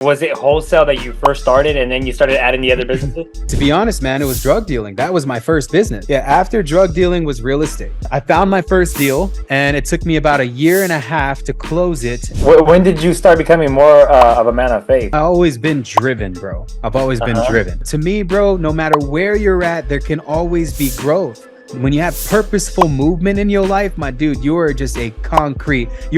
Was it wholesale that you first started and then you started adding the other businesses? To be honest, man, it was drug dealing. That was my first business. Yeah, after drug dealing was real estate. I found my first deal and it took me about 1.5 years to close it. When did you start becoming more of a man of faith? I've always been driven, bro. I've always been driven. To me, bro, no matter where you're at, there can always be growth. When you have purposeful movement in your life, my dude, you are just you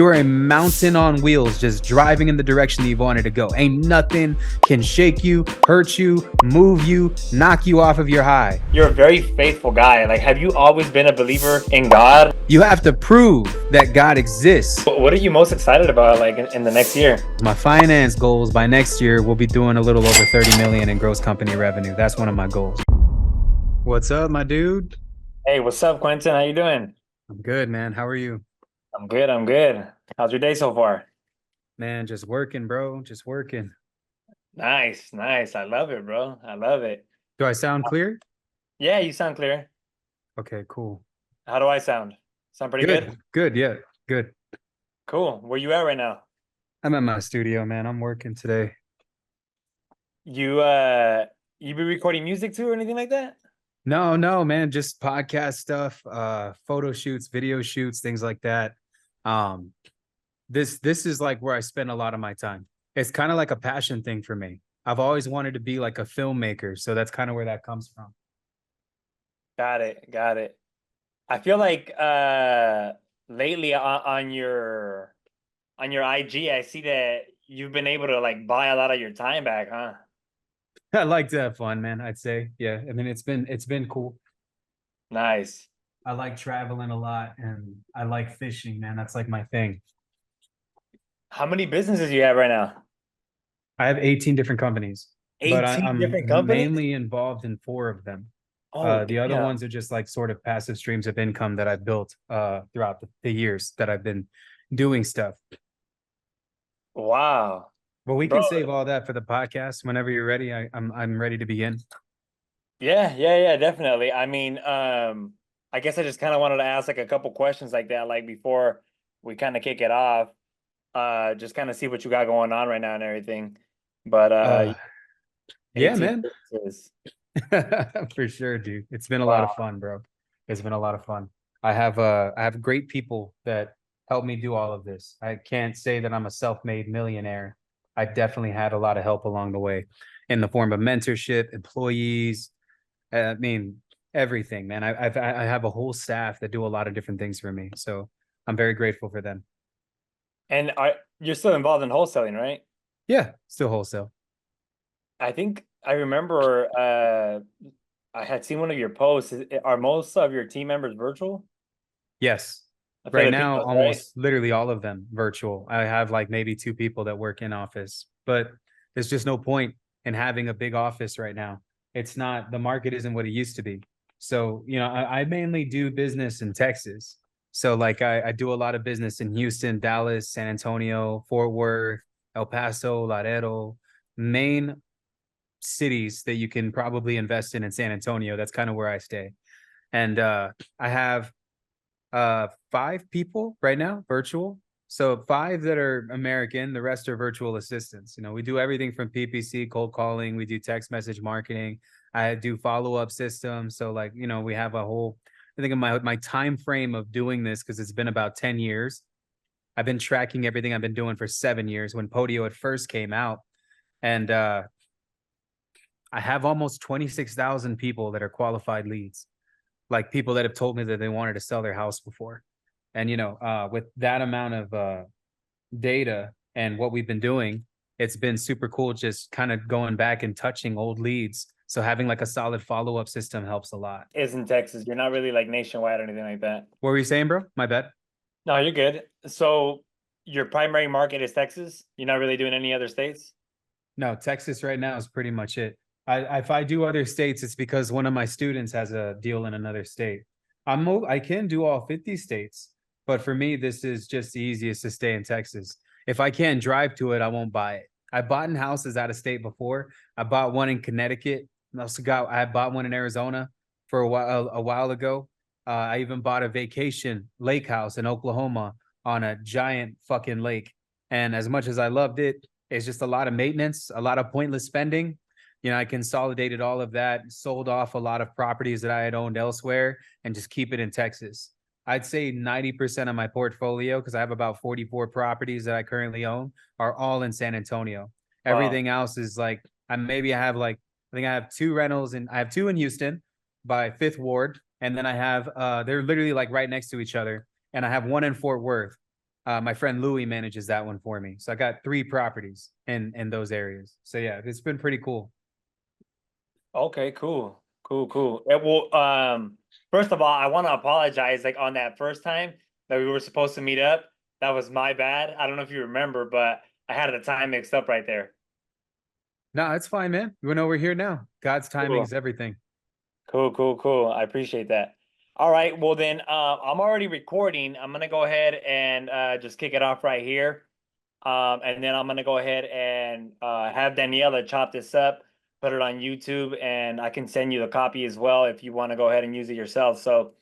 are a mountain on wheels, just driving in the direction that you wanted to go. Ain't nothing can shake you, hurt you, move you, knock you off of your high. You're a very faithful guy. Like, have you always been a believer in God? You have to prove that God exists. What are you most excited about, like, in the next year? My finance goals by next year, we'll be doing a little over 30 million in gross company revenue. That's one of my goals. What's up, my dude? Hey, what's up, Quentin? How you doing? I'm good, man. How are you? I'm good. How's your day so far? Man, just working, bro. Just working. Nice. I love it, bro. I love it. Do I sound clear? Yeah, you sound clear. Okay, cool. How do I sound? Sound pretty good? Good, yeah. Good. Cool. Where you at right now? I'm at my studio, man. I'm working today. You be recording music too or anything like that? No, man. Just podcast stuff, photo shoots, video shoots, things like that. This is like where I spend a lot of my time. It's kind of like a passion thing for me. I've always wanted to be like a filmmaker, so that's kind of where that comes from. Got it. I feel like lately on your IG, I see that you've been able to like buy a lot of your time back, huh? I like to have fun, man. I'd say, yeah. I mean, it's been cool. Nice. I like traveling a lot, and I like fishing, man. That's like my thing. How many businesses do you have right now? I have 18 different companies, but 18 different I'm companies? mainly involved in 4 of them. Oh, The other damn. ones are just like sort of passive streams of income that I've built throughout the years that I've been doing stuff. Wow. But we Bro. can save all that for the podcast whenever you're ready. I'm ready to begin. Yeah, definitely. I mean, I guess I just kind of wanted to ask like a couple questions like that, like before we kind of kick it off. Just kind of see what you got going on right now and everything. But Yeah, 18 man. businesses. For sure, dude. It's been a lot Wow. of fun, bro. It's been a lot of fun. I have great people that help me do all of this. I can't say that I'm a self-made millionaire. I definitely had a lot of help along the way in the form of mentorship, employees. I mean, everything, man. I have a whole staff that do a lot of different things for me. So I'm very grateful for them. And you're still involved in wholesaling, right? Yeah, still wholesale. I think I remember I had seen one of your posts. Are most of your team members virtual? Yes. Right now, Filipinos, right? almost literally all of them virtual. I have like maybe 2 people that work in office, but there's just no point in having a big office right now. It's not, the market isn't what it used to be. So, I mainly do business in Texas. So like I do a lot of business in Houston, Dallas, San Antonio, Fort Worth, El Paso, Laredo, main cities that you can probably invest in San Antonio. That's kind of where I stay. And I have 5 people right now virtual, so 5 that are American, the rest are virtual assistants. We do everything from PPC, cold calling, we do text message marketing, I do follow-up systems. So like, we have a whole, I think of my time frame of doing this, because it's been about 10 years. I've been tracking everything I've been doing for 7 years when Podio had first came out. And I have almost 26,000 people that are qualified leads, like people that have told me that they wanted to sell their house before. And, with that amount of data and what we've been doing, it's been super cool just kind of going back and touching old leads. So having like a solid follow-up system helps a lot. Is in Texas. You're not really like nationwide or anything like that. What were you saying, bro? My bad. No, you're good. So your primary market is Texas? You're not really doing any other states? No, Texas right now is pretty much it. If I do other states, it's because one of my students has a deal in another state. I can do all 50 states, but for me, this is just the easiest to stay in Texas. If I can't drive to it, I won't buy it. I bought in houses out of state before. I bought one in Connecticut. I bought one in Arizona for a while ago. I even bought a vacation lake house in Oklahoma on a giant fucking lake. And as much as I loved it, It's just a lot of maintenance, a lot of pointless spending. I consolidated all of that, sold off a lot of properties that I had owned elsewhere, and just keep it in Texas. I'd say 90% of my portfolio, because I have about 44 properties that I currently own, are all in San Antonio. Wow. Everything else is like, I have like, I think I have two rentals, and I have two in Houston by Fifth Ward. And then I have, they're literally like right next to each other. And I have one in Fort Worth. My friend Louie manages that one for me. So I got three properties in those areas. So yeah, it's been pretty cool. Okay, cool. Cool, cool. Well, first of all, I want to apologize like on that first time that we were supposed to meet up. That was my bad. I don't know if you remember, but I had the time mixed up right there. No, it's fine, man. We know we're here now. God's timing is Cool. everything. Cool, cool, cool. I appreciate that. All right, well then, I'm already recording. I'm gonna go ahead and just kick it off right here. And then I'm gonna go ahead and have Daniela chop this up, put it on YouTube, and I can send you the copy as well if you want to go ahead and use it yourself. So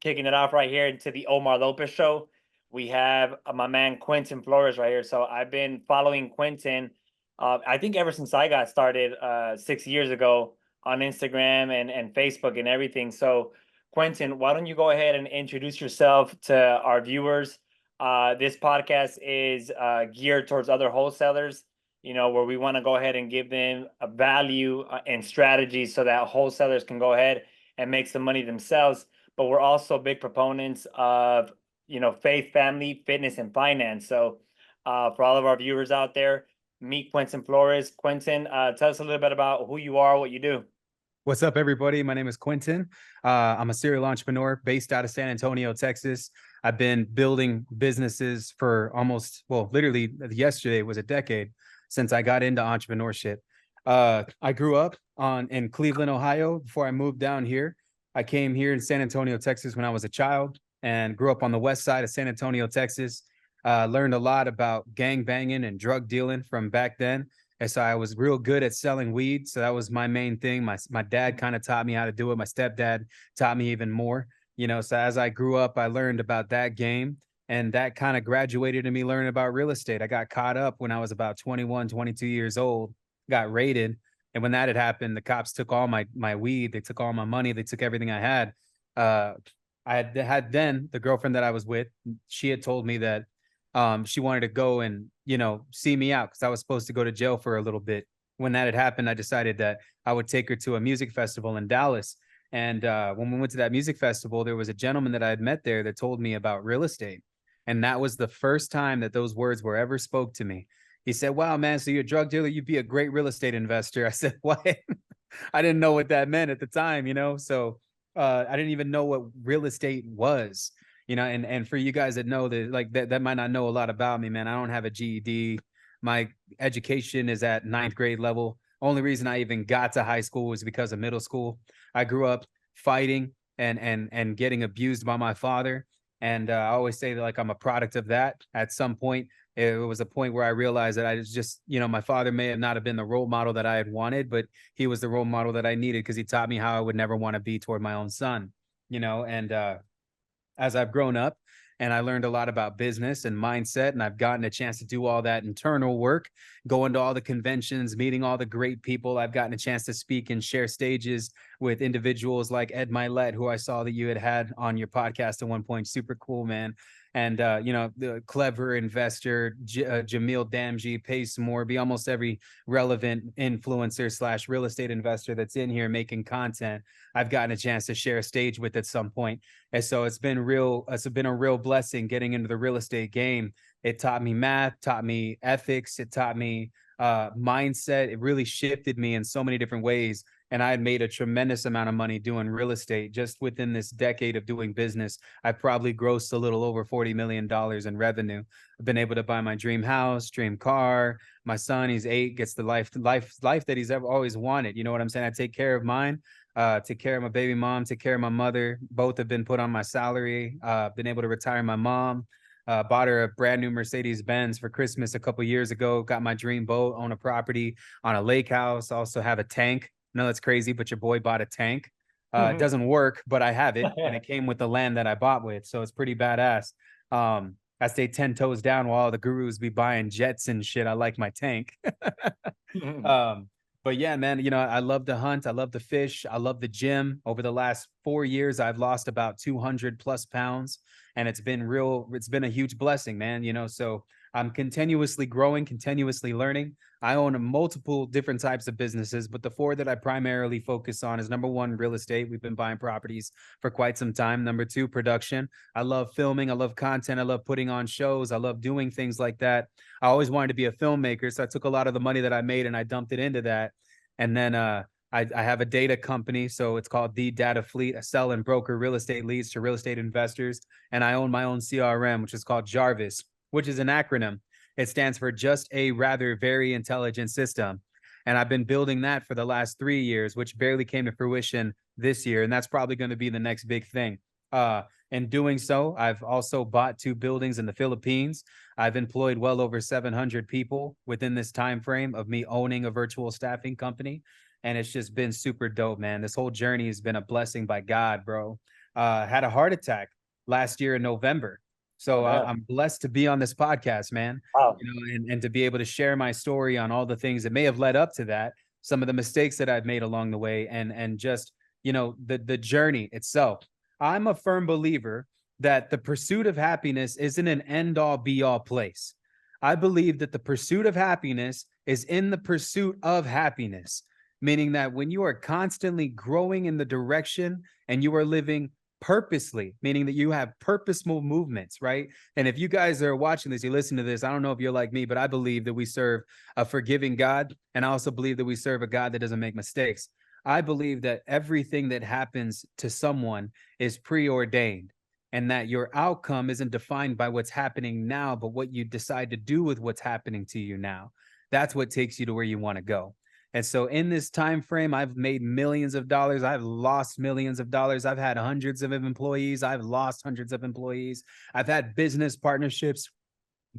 kicking it off right here into the Omar Lopez show. We have my man Quentin Flores right here. So I've been following Quentin, I think ever since I got started 6 years ago on Instagram and Facebook and everything. So Quentin, why don't you go ahead and introduce yourself to our viewers? This podcast is geared towards other wholesalers, where we want to go ahead and give them a value and strategy so that wholesalers can go ahead and make some money themselves. But we're also big proponents of, faith, family, fitness, and finance. So for all of our viewers out there, meet Quentin Flores. Quentin, tell us a little bit about who you are, what you do. What's up, everybody? My name is Quentin. I'm a serial entrepreneur based out of San Antonio, Texas. I've been building businesses for almost, well, literally yesterday was a decade since I got into entrepreneurship. I grew up in Cleveland, Ohio before I moved down here. I came here in San Antonio, Texas when I was a child and grew up on the west side of San Antonio, Texas. Learned a lot about gang banging and drug dealing from back then. And so I was real good at selling weed. So that was my main thing. My dad kind of taught me how to do it. My stepdad taught me even more. So as I grew up, I learned about that game. And that kind of graduated to me learning about real estate. I got caught up when I was about 21, 22 years old, got raided. And when that had happened, the cops took all my weed. They took all my money. They took everything I had. Uh, I had then the girlfriend that I was with, she had told me that she wanted to go and, see me out because I was supposed to go to jail for a little bit. When that had happened, I decided that I would take her to a music festival in Dallas. And when we went to that music festival, there was a gentleman that I had met there that told me about real estate. And that was the first time that those words were ever spoke to me. He said, "Wow, man, so you're a drug dealer, you'd be a great real estate investor." I said, "What?" I didn't know what that meant at the time, So I didn't even know what real estate was. And for you guys that know that, like that might not know a lot about me, man. I don't have a GED. My education is at ninth grade level. Only reason I even got to high school was because of middle school. I grew up fighting and getting abused by my father. And I always say that like I'm a product of that. At some point, it was a point where I realized that I was just, my father may have not have been the role model that I had wanted, but he was the role model that I needed because he taught me how I would never want to be toward my own son, and as I've grown up and I learned a lot about business and mindset, and I've gotten a chance to do all that internal work, going to all the conventions, meeting all the great people. I've gotten a chance to speak and share stages with individuals like Ed Milet, who I saw that you had on your podcast at one point. Super cool, man. And the clever investor, Jamil Damji, Pace Morby, almost every relevant influencer slash real estate investor that's in here making content, I've gotten a chance to share a stage with at some point. And so it's been a real blessing getting into the real estate game. It taught me math, taught me ethics, it taught me mindset. It really shifted me in so many different ways. And I had made a tremendous amount of money doing real estate just within this decade of doing business. I probably grossed a little over $40 million in revenue. I've been able to buy my dream house, dream car. My son, he's 8, gets the life that he's ever always wanted. You know what I'm saying? I take care of mine. Take care of my baby mom, take care of my mother. Both have been put on my salary. Been able to retire my mom. Bought her a brand new Mercedes Benz for Christmas a couple years ago. Got my dream boat, own a property on a lake house. Also have a tank. No, that's crazy, but your boy bought a tank. It doesn't work, but I have it, and it came with the land that I bought with, so it's pretty badass. I stay 10 toes down while all the gurus be buying jets and shit. I like my tank. Um, but yeah, man, I love to hunt. I love to fish. I love the gym. Over the last 4 years, I've lost about 200 plus pounds, and it's been a huge blessing, man. So I'm continuously growing, continuously learning. I own multiple different types of businesses, but the four that I primarily focus on is number one, real estate. We've been buying properties for quite some time. Number two, production. I love filming. I love content. I love putting on shows. I love doing things like that. I always wanted to be a filmmaker, so I took a lot of the money that I made and I dumped it into that. And then I have a data company, so it's called The Data Fleet. I sell and broker real estate leads to real estate investors, and I own my own CRM, which is called Jarvis, which is an acronym. It stands for Just a Rather Very Intelligent System. And I've been building that for the last 3 years, which barely came to fruition this year. And that's probably going to be the next big thing. In doing so, I've also bought 2 buildings in the Philippines. I've employed well over 700 people within this time frame of me owning a virtual staffing company. And it's just been super dope, man. This whole journey has been a blessing by God, bro. Had a heart attack last year in November. Oh, So damn. I'm blessed to be on this podcast, man. Wow. And to be able to share my story on all the things that may have led up to that, some of the mistakes that I've made along the way, and just the journey itself. I'm a firm believer that the pursuit of happiness isn't an end all be all place. I believe that the pursuit of happiness is in the pursuit of happiness, meaning that when you are constantly growing in the direction and you are living purposely, meaning that you have purposeful movements, right? And if you guys are watching this, you listen to this, I don't know if you're like me, but I believe that we serve a forgiving God. And I also believe that we serve a God that doesn't make mistakes. I believe that everything that happens to someone is preordained, and that your outcome isn't defined by what's happening now, but what you decide to do with what's happening to you now. That's what takes you to where you want to go. And so in this time frame, I've made millions of dollars. I've lost millions of dollars. I've had hundreds of employees. I've lost hundreds of employees. I've had business partnerships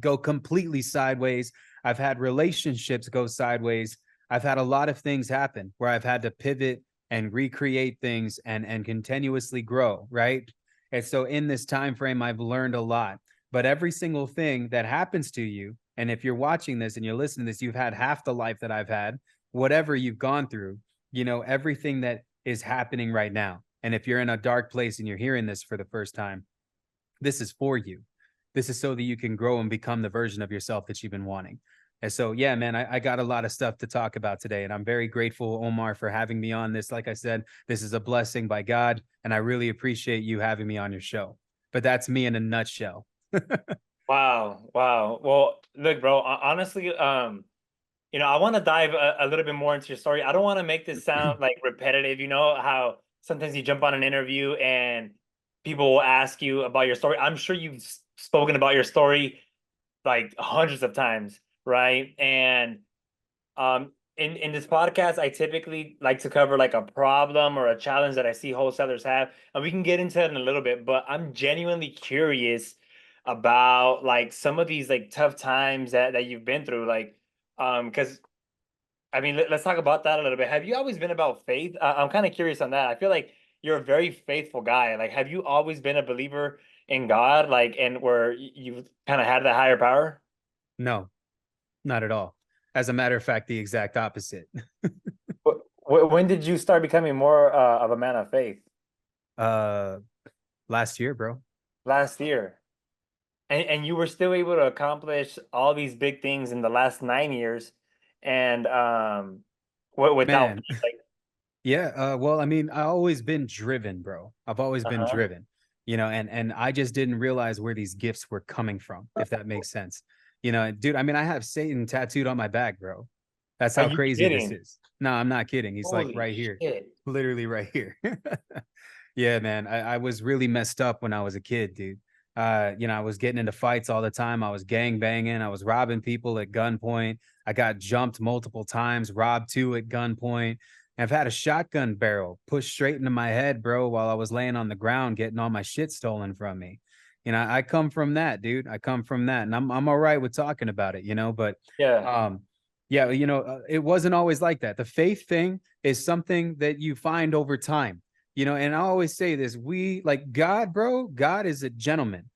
go completely sideways. I've had relationships go sideways. I've had a lot of things happen where I've had to pivot and recreate things and continuously grow, right? And so in this time frame, I've learned a lot. But every single thing that happens to you, and if you're watching this and you're listening to this, you've had half the life that I've had, whatever you've gone through, everything that is happening right now. And if you're in a dark place and you're hearing this for the first time, this is for you. This is so that you can grow and become the version of yourself that you've been wanting. And so, yeah, man, I got a lot of stuff to talk about today. And I'm very grateful, Omar, for having me on this. Like I said, this is a blessing by God. And I really appreciate you having me on your show. But that's me in a nutshell. Wow. Wow. Well, look, bro, honestly, I want to dive a little bit more into your story. I don't want to make this sound like repetitive. You know how sometimes you jump on an interview and people will ask you about your story. I'm sure you've spoken about your story like hundreds of times, right? And in this podcast, I typically like to cover like a problem or a challenge that I see wholesalers have, and we can get into it in a little bit, but I'm genuinely curious about like some of these like tough times that you've been through, like because I mean, let's talk about that a little bit. Have you always been about faith? I'm kind of curious on that. I feel like you're a very faithful guy. Like, have you always been a believer in God, like, and where you've kind of had that higher power? No, not at all. As a matter of fact, the exact opposite. When did you start becoming more of a man of faith? uh Last year, bro. Last year. And you were still able to accomplish all these big things in the last 9 years, and without Man. like, Yeah, well, I mean, I always been driven, bro. I've always been uh-huh. driven, and I just didn't realize where these gifts were coming from, if that makes sense. Dude, I mean, I have Satan tattooed on my back, bro. That's Are how you crazy this kidding? is. No, I'm not kidding. He's like Holy right here, shit. literally right here. Yeah, man. I was really messed up when I was a kid, dude. I was getting into fights all the time. I was gang banging. I was robbing people at gunpoint. I got jumped multiple times, robbed two at gunpoint. I've had a shotgun barrel pushed straight into my head, bro, while I was laying on the ground getting all my shit stolen from me. I come from that, dude. I come from that, and I'm all right with talking about it, but Yeah. um yeah, it wasn't always like that. The faith thing is something that you find over time. And I always say this, we like God, bro. God is a gentleman.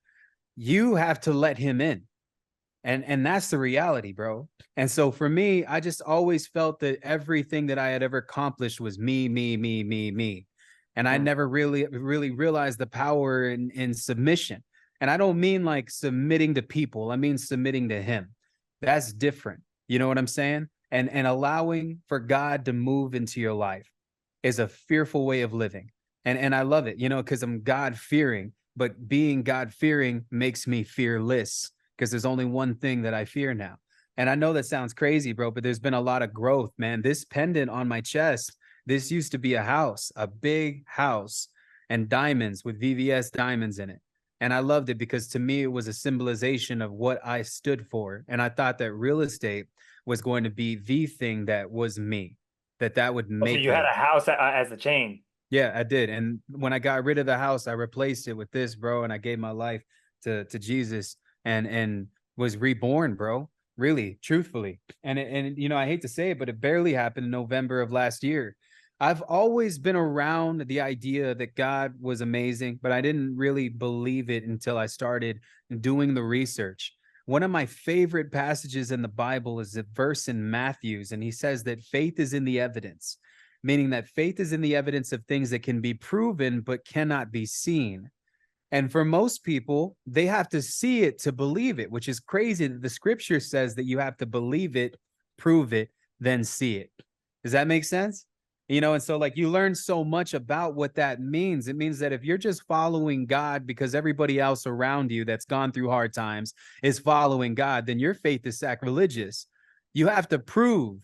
you have to let him in. And that's the reality, bro. And so for me, I just always felt that everything that I had ever accomplished was me, me, me, me, me. And I Mm. never really realized the power in submission. And I don't mean like submitting to people. I mean submitting to him. That's different. You know what I'm saying? And allowing for God to move into your life is a fearful way of living. And I love it, you know, because I'm God fearing, but being God fearing makes me fearless because there's only one thing that I fear now. And I know that sounds crazy, bro, but there's been a lot of growth, man. This pendant on my chest, this used to be a house, a big house, and diamonds with VVS diamonds in it. And I loved it because to me, it was a symbolization of what I stood for. And I thought that real estate was going to be the thing that was me, that would Oh, so make you had me. a house as a chain. Yeah, I did. And when I got rid of the house, I replaced it with this, bro. And I gave my life to Jesus and was reborn, bro. Really, truthfully. And you know, I hate to say it, but it barely happened in November of last year. I've always been around the idea that God was amazing, but I didn't really believe it until I started doing the research. One of my favorite passages in the Bible is a verse in Matthew's, and he says that faith is in the evidence, meaning that faith is in the evidence of things that can be proven but cannot be seen. And for most people, they have to see it to believe it, which is crazy that the scripture says that you have to believe it, prove it, then see it. Does that make sense? You know, and so like you learn so much about what that means. It means that if you're just following God because everybody else around you that's gone through hard times is following God, then your faith is sacrilegious. You have to prove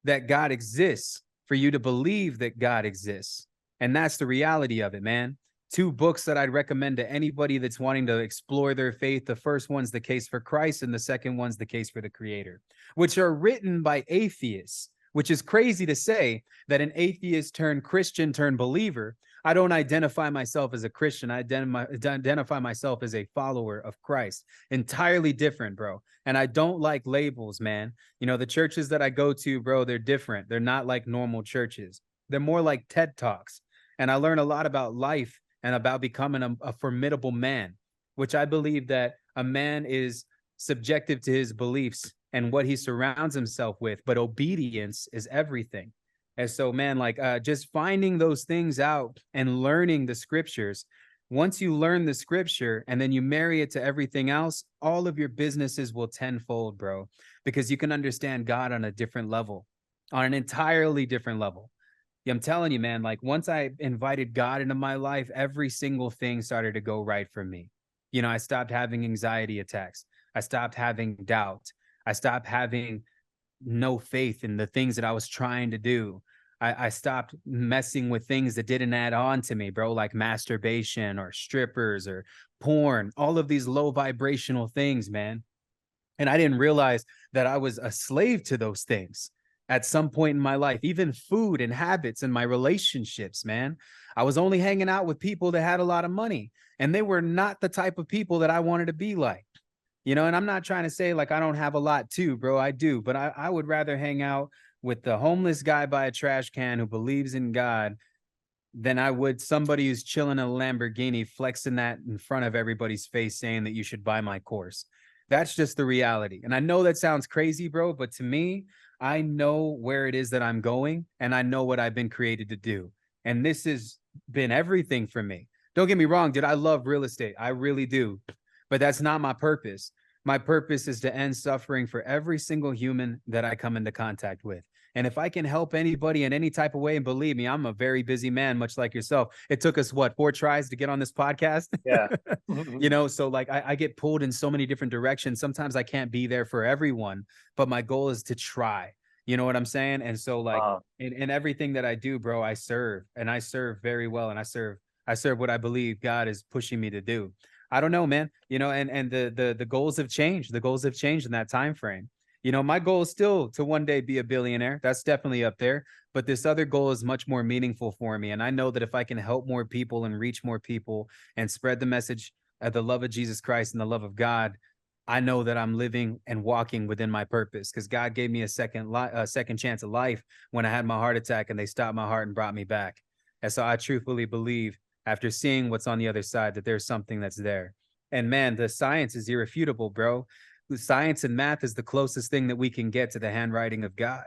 that God exists for you to believe that God exists. And that's the reality of it, man. Two books that I'd recommend to anybody that's wanting to explore their faith. The first one's The Case for Christ, and the second one's The Case for the Creator, which are written by atheists, which is crazy to say that an atheist turned Christian turned believer. I don't identify myself as a Christian. I identify myself as a follower of Christ. Entirely different, bro. And I don't like labels, man. You know, the churches that I go to, bro, they're different. They're not like normal churches. They're more like TED Talks. And I learn a lot about life and about becoming a formidable man, which I believe that a man is subjective to his beliefs and what he surrounds himself with, but obedience is everything. And so, man, like just finding those things out and learning the scriptures. Once you learn the scripture and then you marry it to everything else, all of your businesses will tenfold, bro, because you can understand God on a different level, on an entirely different level. Yeah, I'm telling you, man, like once I invited God into my life, every single thing started to go right for me. You know, I stopped having anxiety attacks. I stopped having doubt. I stopped having no faith in the things that I was trying to do. I stopped messing with things that didn't add on to me, bro, like masturbation or strippers or porn, all of these low vibrational things, man. And I didn't realize that I was a slave to those things at some point in my life, even food and habits and my relationships, man. I was only hanging out with people that had a lot of money, and they were not the type of people that I wanted to be like. You know, and I'm not trying to say like I don't have a lot too, bro. I do, but I would rather hang out with the homeless guy by a trash can who believes in God than I would somebody who's chilling in a Lamborghini, flexing that in front of everybody's face, saying that you should buy my course. That's just the reality. And I know that sounds crazy, bro, but to me, I know where it is that I'm going and I know what I've been created to do. And this has been everything for me. Don't get me wrong, dude. I love real estate. I really do. But that's not my purpose. My purpose is to end suffering for every single human that I come into contact with. And if I can help anybody in any type of way, and believe me, I'm a very busy man, much like yourself. It took us what, 4 tries to get on this podcast? Yeah. You know, so like I get pulled in so many different directions. Sometimes I can't be there for everyone, but my goal is to try. You know what I'm saying? And so like uh, in everything that I do, bro, I serve and I serve very well. And I serve what I believe God is pushing me to do. I don't know, man. You know, and the goals have changed. The goals have changed in that time frame. You know, my goal is still to one day be a billionaire. That's definitely up there. But this other goal is much more meaningful for me. And I know that if I can help more people and reach more people and spread the message of the love of Jesus Christ and the love of God, I know that I'm living and walking within my purpose because God gave me a second chance at life when I had my heart attack and they stopped my heart and brought me back. And so I truthfully believe after seeing what's on the other side that there's something that's there. And man, the science is irrefutable, bro. The science and math is the closest thing that we can get to the handwriting of God.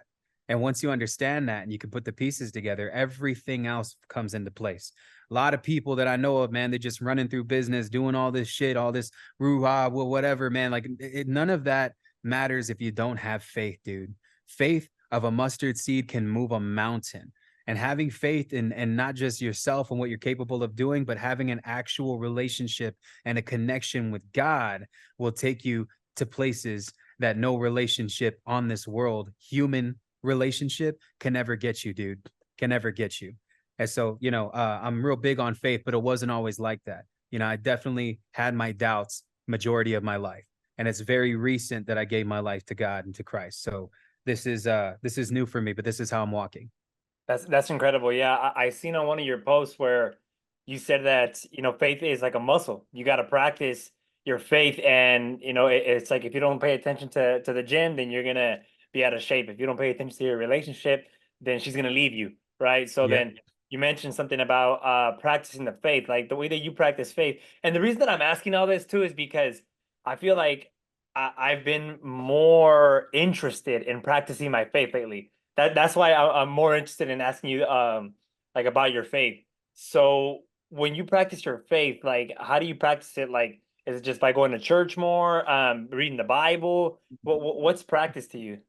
And once you understand that and you can put the pieces together, everything else comes into place. A lot of people that I know of, man, they're just running through business, doing all this shit, all this roo-ha, well, whatever, man. Like none of that matters if you don't have faith, dude. Faith of a mustard seed can move a mountain. And having faith in and not just yourself and what you're capable of doing, but having an actual relationship and a connection with God will take you to places that no relationship on this world, human relationship, can ever get you, dude. Can ever get you. And so, I'm real big on faith, but it wasn't always like that. I definitely had my doubts majority of my life. And it's very recent that I gave my life to God and to Christ. So this is new for me, but this is how I'm walking. That's incredible. Yeah, I seen on one of your posts where you said that, faith is like a muscle. You got to practice your faith, and it's like if you don't pay attention to the gym, then you're gonna be out of shape. If you don't pay attention to your relationship, then she's gonna leave you, right? So Yep. then you mentioned something about practicing the faith, like the way that you practice faith. And the reason that I'm asking all this too is because I feel like I've been more interested in practicing my faith lately. That's why I'm more interested in asking you like about your faith. So when you practice your faith, like how do you practice it? Like is it just by going to church more, reading the Bible? What's practice to you?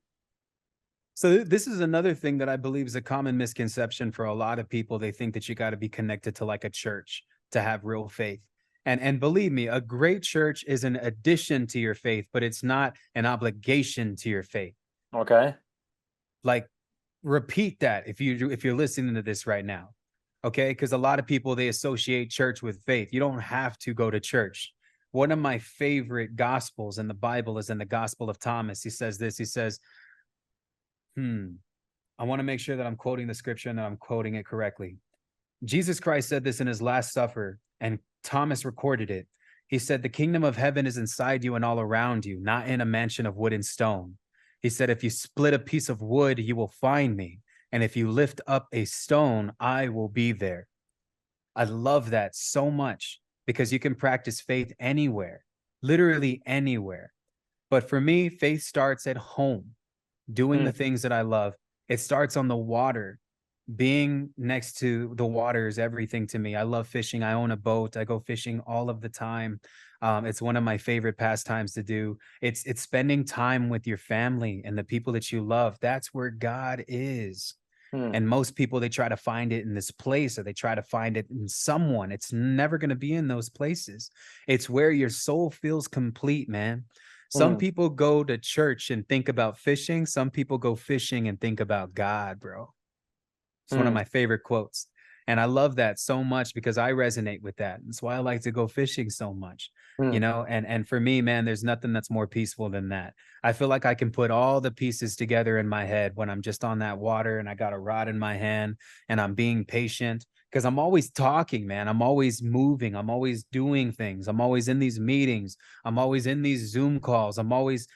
So this is another thing that I believe is a common misconception for a lot of people. They think that you got to be connected to like a church to have real faith. And believe me, a great church is an addition to your faith, but it's not an obligation to your faith. Okay. Like repeat that if you're listening to this right now. Okay? Because a lot of people they associate church with faith. You don't have to go to church. One of my favorite gospels in the Bible is in the Gospel of Thomas. He says this. He says, I want to make sure that I'm quoting the scripture and that I'm quoting it correctly. Jesus Christ said this in his last supper, and Thomas recorded it. He said, "The kingdom of heaven is inside you and all around you, not in a mansion of wood and stone." He said, "If you split a piece of wood, you will find me. And if you lift up a stone, I will be there." I love that so much because you can practice faith anywhere, literally anywhere. But for me, faith starts at home, doing the Mm, things that I love. It starts on the water. Being next to the water is everything to me. I love fishing. I own a boat. I go fishing all of the time. It's one of my favorite pastimes to do. It's spending time with your family and the people that you love. That's where God is. mm, And most people they try to find it in this place or they try to find it in someone. It's never going to be in those places. It's where your soul feels complete, man. Some mm, people go to church and think about fishing. Some people go fishing and think about God, bro. It's one of mm, my favorite quotes. And I love that so much because I resonate with that. That's why I like to go fishing so much. mm, And for me, man, there's nothing that's more peaceful than that. I feel like I can put all the pieces together in my head when I'm just on that water and I got a rod in my hand and I'm being patient because I'm always talking, man. I'm always moving. I'm always doing things. I'm always in these meetings. I'm always in these Zoom calls. I'm always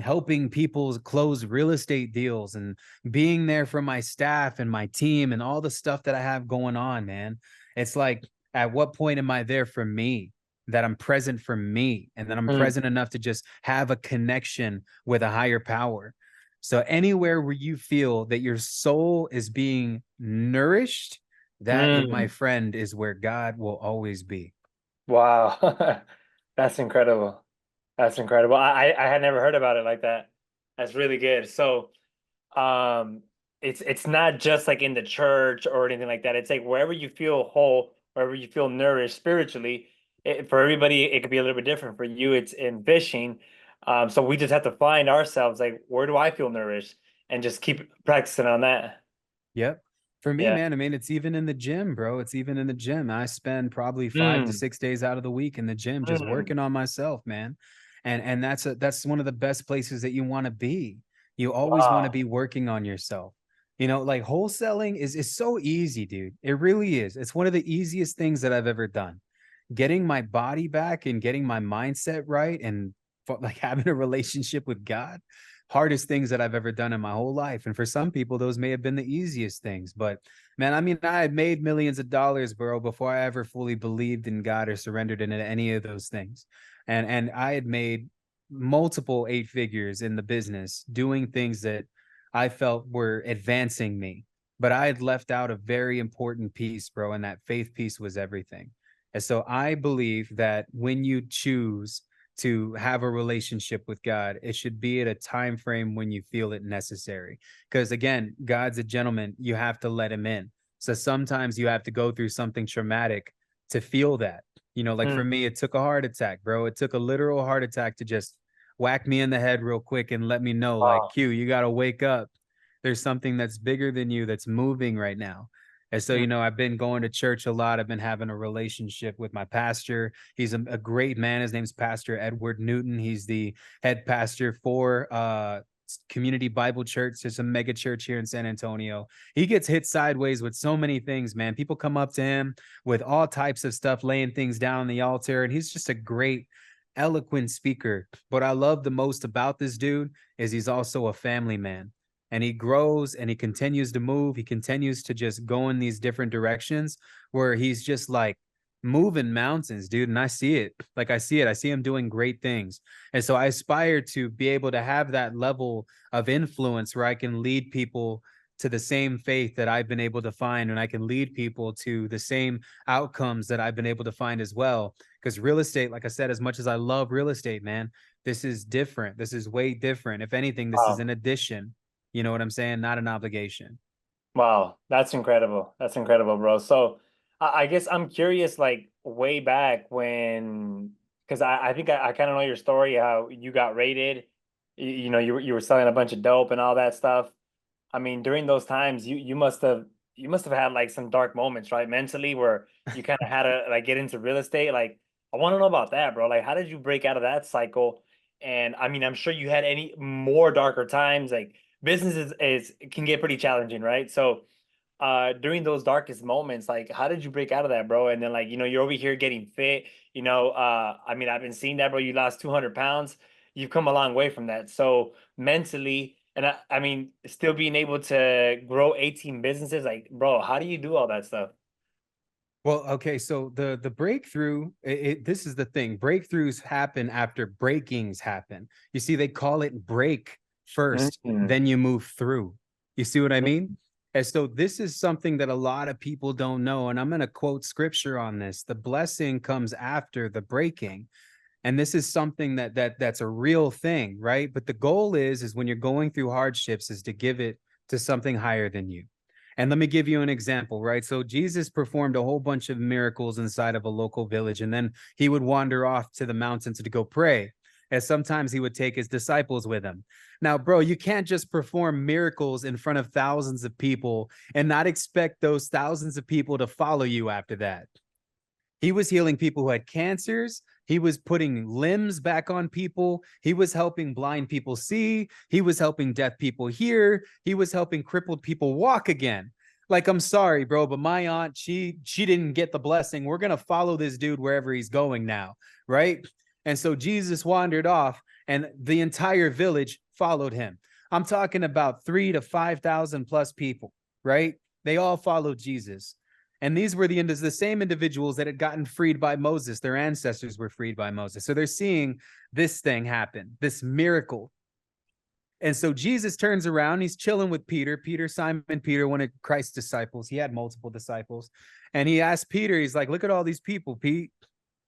helping people close real estate deals and being there for my staff and my team and all the stuff that I have going on, man. It's like, at what point am I there for me? That I'm present for me and that I'm mm, present enough to just have a connection with a higher power. So anywhere where you feel that your soul is being nourished, that, my mm. friend, is where God will always be. Wow. That's incredible. That's incredible. I had never heard about it like that. That's really good. So, um, it's not just like in the church or anything like that. It's like wherever you feel whole, wherever you feel nourished spiritually. For everybody, it could be a little bit different. For you, it's in fishing. So we just have to find ourselves like, where do I feel nourished, and just keep practicing on that. Yep. For me, Yeah. man, I mean, it's even in the gym, bro. It's even in the gym. I spend probably 5 to 6 days out of the week in the gym just Mm. working on myself, man. And that's one of the best places that you want to be. You always want to Wow. be working on yourself. Like wholesaling is so easy, dude. It really is. It's one of the easiest things that I've ever done. Getting my body back and getting my mindset right and like having a relationship with God. hardest things that I've ever done in my whole life. And for some people, those may have been the easiest things. But man, I mean, I had made millions of dollars, bro, before I ever fully believed in God or surrendered into any of those things. And I had made multiple eight figures in the business doing things that I felt were advancing me. But I had left out a very important piece, bro, and that faith piece was everything. And so I believe that when you choose to have a relationship with God, it should be at a time frame when you feel it necessary. Because again, God's a gentleman. You have to let him in. So sometimes you have to go through something traumatic to feel that. You know, like Mm. for me, it took a heart attack, bro. It took a literal heart attack to just whack me in the head real quick and let me know, like, Wow. Q, you got to wake up. There's something that's bigger than you that's moving right now. And so, Mm. you know, I've been going to church a lot. I've been having a relationship with my pastor. He's a great man. His name's Pastor Edward Newton. He's the head pastor for Community Bible Church. There's a mega church here in San Antonio. He gets hit sideways with so many things, man. People come up to him with all types of stuff, laying things down on the altar, and he's just a great, eloquent speaker. What I love the most about this dude is he's also a family man, and he grows and he continues to move. He continues to just go in these different directions where he's just like moving mountains, dude. And I see it. Like I see it. I see him doing great things. And so I aspire to be able to have that level of influence where I can lead people to the same faith that I've been able to find, and I can lead people to the same outcomes that I've been able to find as well. Because real estate, like I said, as much as I love real estate, man, this is different. This is way different. If anything, this is Wow. an addition. You know what I'm saying? Not an obligation. Wow, that's incredible. That's incredible, bro. So I guess I'm curious, like way back when, because I think I kind of know your story, how you got raided. You know, you were selling a bunch of dope and all that stuff. I mean, during those times, you must have had like some dark moments, right? Mentally, where you kind of had to like get into real estate. Like, I want to know about that, bro. Like, how did you break out of that cycle? And I mean, I'm sure you had any more darker times. Like, business is can get pretty challenging, right? So, during those darkest moments, like, how did you break out of that, bro? And then, like, you're over here getting fit. I mean, I've been seeing that, bro. You lost 200 pounds. You've come a long way from that. So mentally, and I mean, still being able to grow 18 businesses, like, bro, how do you do all that stuff? Well, okay, so the breakthrough, this is the thing. Breakthroughs happen after breakings happen. You see, they call it break first, Mhm. then you move through. You see what I mean? And so this is something that a lot of people don't know. And I'm going to quote scripture on this. The blessing comes after the breaking. And this is something that's a real thing, right? But the goal is when you're going through hardships is to give it to something higher than you. And let me give you an example, right? So Jesus performed a whole bunch of miracles inside of a local village, and then he would wander off to the mountains to go pray. And sometimes he would take his disciples with him. Now, bro, you can't just perform miracles in front of thousands of people and not expect those thousands of people to follow you after that. He was healing people who had cancers. He was putting limbs back on people. He was helping blind people see. He was helping deaf people hear. He was helping crippled people walk again. Like, I'm sorry, bro, but my aunt, she didn't get the blessing. We're gonna follow this dude wherever he's going now, right? And so Jesus wandered off, and the entire village followed him. I'm talking about 3 to 5,000 plus people, right? They all followed Jesus. And these were the same individuals that had gotten freed by Moses. Their ancestors were freed by Moses. So they're seeing this thing happen, this miracle. And so Jesus turns around, he's chilling with Simon Peter, one of Christ's disciples. He had multiple disciples. And he asked Peter, he's like, look at all these people, Pete.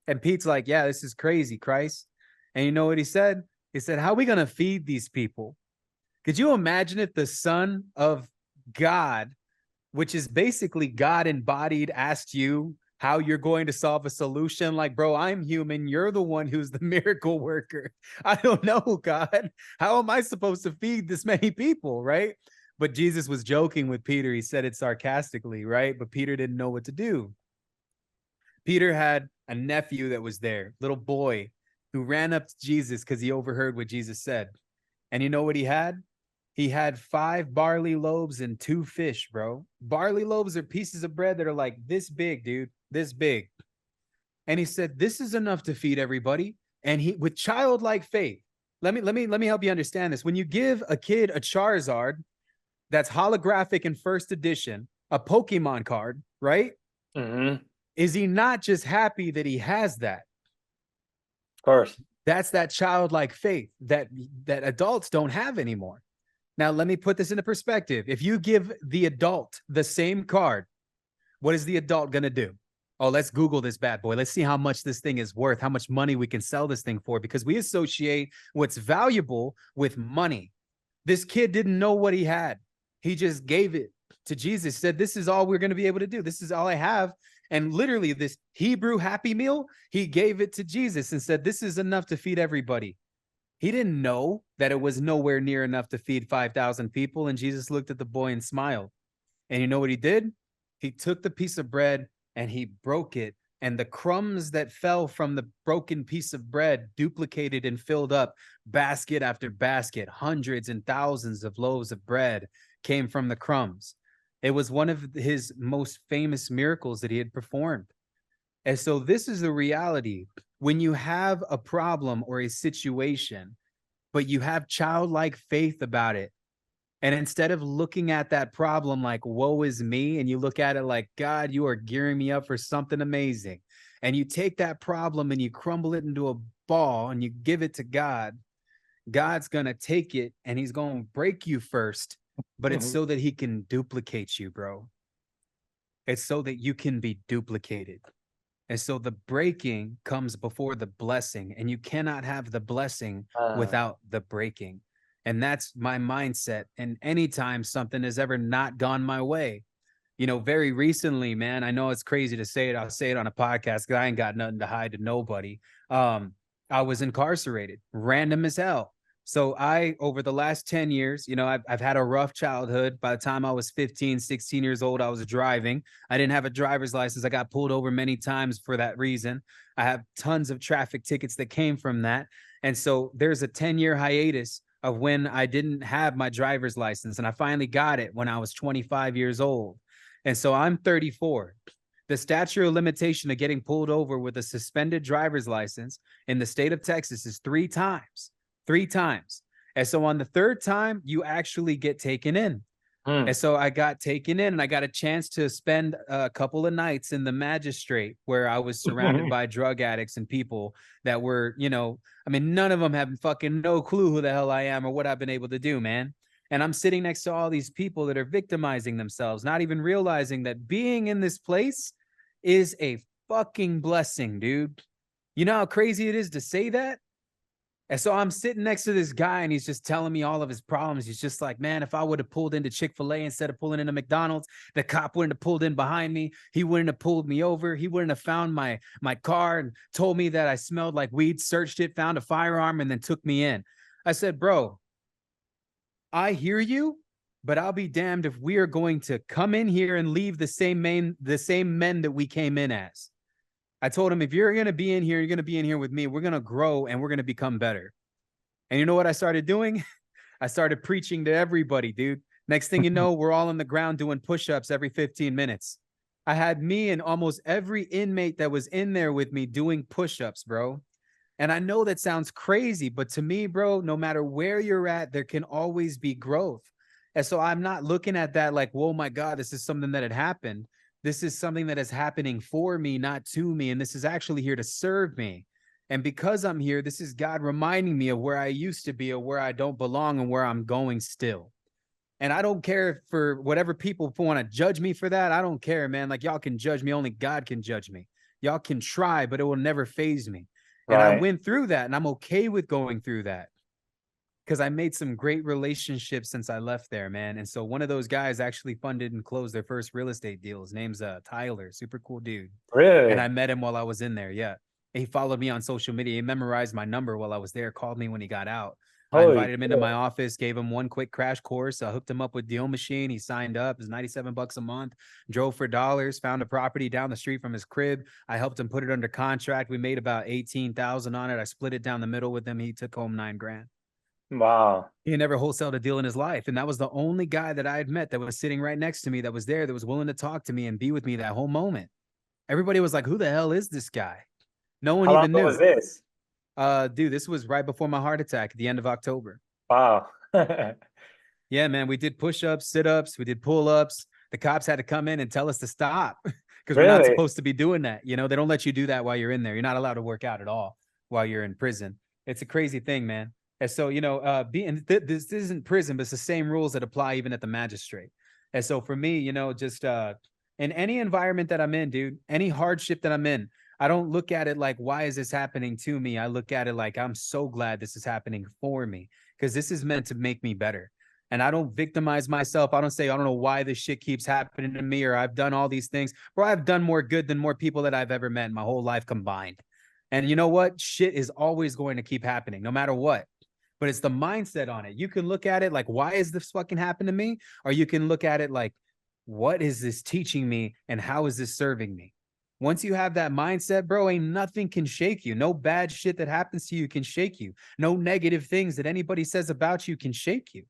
And Pete's like, yeah, this is crazy, Christ. And you know what he said? He said, how are we going to feed these people? Could you imagine if the Son of God, which is basically God embodied, asked you how you're going to solve a solution? Like, bro, I'm human. You're the one who's the miracle worker. I don't know, God. How am I supposed to feed this many people, right? But Jesus was joking with Peter. He said it sarcastically, right? But Peter didn't know what to do. Peter had a nephew that was there, little boy, who ran up to Jesus because he overheard what Jesus said. And you know what he had? He had 5 barley loaves and 2 fish, bro. Barley loaves are pieces of bread that are like this big, dude, this big. And he said, this is enough to feed everybody. And he, with childlike faith, let me help you understand this. When you give a kid a Charizard that's holographic in first edition, a Pokemon card, right? Mm-hmm. Is he not just happy that he has that? Of course. That's that childlike faith that adults don't have anymore. Now, let me put this into perspective. If you give the adult the same card, what is the adult going to do? Oh, let's Google this bad boy. Let's see how much this thing is worth, how much money we can sell this thing for, because we associate what's valuable with money. This kid didn't know what he had. He just gave it to Jesus, said, this is all we're going to be able to do. This is all I have. And literally, this Hebrew Happy Meal, he gave it to Jesus and said, this is enough to feed everybody. He didn't know that it was nowhere near enough to feed 5,000 people. And Jesus looked at the boy and smiled. And you know what he did? He took the piece of bread and he broke it. And the crumbs that fell from the broken piece of bread duplicated and filled up basket after basket. Hundreds and thousands of loaves of bread came from the crumbs. It was one of his most famous miracles that he had performed. And so this is the reality. When you have a problem or a situation, but you have childlike faith about it, and instead of looking at that problem like, woe is me, and you look at it like, God, you are gearing me up for something amazing. And you take that problem and you crumble it into a ball and you give it to God, God's going to take it and he's going to break you first, but it's so that he can duplicate you, bro. It's so that you can be duplicated. And so the breaking comes before the blessing, and you cannot have the blessing without the breaking. And that's my mindset. And anytime something has ever not gone my way, you know, very recently, man, I know it's crazy to say it. I'll say it on a podcast because I ain't got nothing to hide to nobody. I was incarcerated, random as hell. So over the last 10 years, you know, I've had a rough childhood. By the time I was 15, 16 years old, I was driving. I didn't have a driver's license. I got pulled over many times for that reason. I have tons of traffic tickets that came from that. And so there's a 10-year hiatus of when I didn't have my driver's license. And I finally got it when I was 25 years old. And so I'm 34. The statute of limitation of getting pulled over with a suspended driver's license in the state of Texas is 3 times. 3 times. And so on the 3rd time, you actually get taken in. And so I got taken in and I got a chance to spend a couple of nights in the magistrate where I was surrounded by drug addicts and people that were, you know, I mean, none of them have fucking no clue who the hell I am or what I've been able to do, man. And I'm sitting next to all these people that are victimizing themselves, not even realizing that being in this place is a fucking blessing, dude. You know how crazy it is to say that? And so I'm sitting next to this guy and he's just telling me all of his problems. He's just like, man, if I would have pulled into Chick-fil-A instead of pulling into McDonald's, the cop wouldn't have pulled in behind me. He wouldn't have pulled me over. He wouldn't have found my car and told me that I smelled like weed, searched it, found a firearm, and then took me in. I said, bro, I hear you, but I'll be damned if we are going to come in here and leave the same men that we came in as. I told him, if you're going to be in here, you're going to be in here with me. We're going to grow and we're going to become better. And you know what I started doing? I started preaching to everybody, dude. Next thing you know, we're all on the ground doing push-ups every 15 minutes. I had me and almost every inmate that was in there with me doing push-ups, bro. And I know that sounds crazy, but to me, bro, no matter where you're at, there can always be growth. And so I'm not looking at that like, whoa, my God, this is something that had happened. This is something that is happening for me, not to me. And this is actually here to serve me. And because I'm here, this is God reminding me of where I used to be or where I don't belong and where I'm going still. And I don't care for whatever people want to judge me for that. I don't care, man. Like, y'all can judge me. Only God can judge me. Y'all can try, but it will never faze me. And I went through that and I'm okay with going through that because I made some great relationships since I left there, man. And so one of those guys actually funded and closed their first real estate deal. His name's Tyler, super cool dude. Really? And I met him while I was in there. Yeah. He followed me on social media. He memorized my number while I was there, called me when he got out. I invited him into my office, gave him one quick crash course. I hooked him up with Deal Machine. He signed up. It was $97 a month. Drove for dollars. Found a property down the street from his crib. I helped him put it under contract. We made about 18,000 on it. I split it down the middle with him. He took home $9 grand. Wow. He never wholesaled a deal in his life. And that was the only guy that I had met that was sitting right next to me, that was there, that was willing to talk to me and be with me that whole moment. Everybody was like, who the hell is this guy? No one How long even ago knew. was this? Dude, this was right before my heart attack at the end of October. Wow. Yeah, man, we did push-ups, sit-ups, we did pull-ups. The cops had to come in and tell us to stop because we're not Really? supposed to be doing that. You know, they don't let you do that while you're in there. You're not allowed to work out at all while you're in prison. It's a crazy thing, man. And so, you know, this isn't prison, but it's the same rules that apply even at the magistrate. And so for me, you know, just in any environment that I'm in, dude, any hardship that I'm in, I don't look at it like, why is this happening to me? I look at it like, I'm so glad this is happening for me because this is meant to make me better. And I don't victimize myself. I don't say, I don't know why this shit keeps happening to me or I've done all these things. Bro, I've done more good than more people that I've ever met in my whole life combined. And you know what? Shit is always going to keep happening no matter what. But it's the mindset on it. You can look at it like, why is this fucking happen to me? Or you can look at it like, what is this teaching me and how is this serving me? Once you have that mindset, bro, ain't nothing can shake you. No bad shit that happens to you can shake you. No negative things that anybody says about you can shake you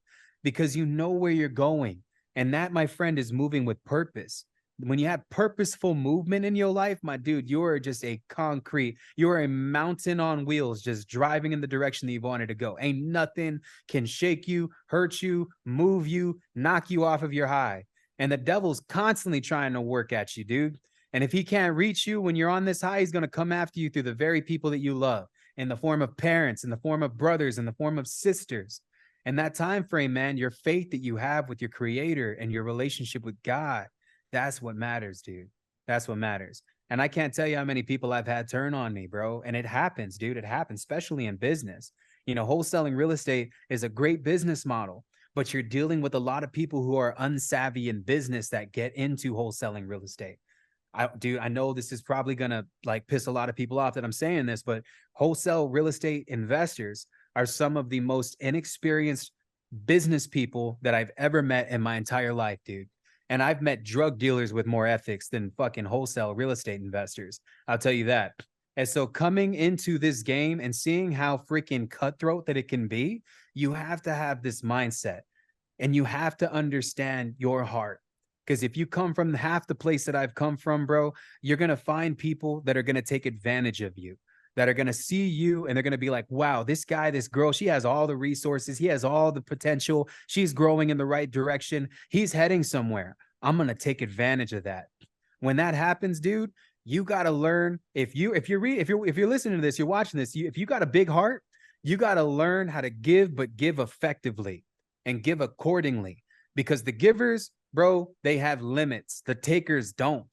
because you know where you're going. And that, my friend, is moving with purpose. When you have purposeful movement in your life, my dude, you are just you are a mountain on wheels, just driving in the direction that you wanted to go. Ain't nothing can shake you, hurt you, move you, knock you off of your high. And the devil's constantly trying to work at you, dude. And if he can't reach you when you're on this high, he's going to come after you through the very people that you love in the form of parents, in the form of brothers, in the form of sisters. And that time frame, man, your faith that you have with your creator and your relationship with God, that's what matters, dude. That's what matters. And I can't tell you how many people I've had turn on me, bro. And it happens, dude. It happens, especially in business. You know, wholesaling real estate is a great business model, but you're dealing with a lot of people who are unsavvy in business that get into wholesaling real estate. I know this is probably gonna like piss a lot of people off that I'm saying this, but wholesale real estate investors are some of the most inexperienced business people that I've ever met in my entire life, dude. And I've met drug dealers with more ethics than fucking wholesale real estate investors. I'll tell you that. And so coming into this game and seeing how freaking cutthroat that it can be, you have to have this mindset and you have to understand your heart. Because if you come from half the place that I've come from, bro, you're going to find people that are going to take advantage of you, that are going to see you and they're going to be like, wow, this guy, this girl, she has all the resources. He has all the potential. She's growing in the right direction. He's heading somewhere. I'm going to take advantage of that. When that happens, dude, you got to learn if you're listening to this, you're watching this, if you got a big heart, you got to learn how to give, but give effectively and give accordingly because the givers, bro, they have limits. The takers don't.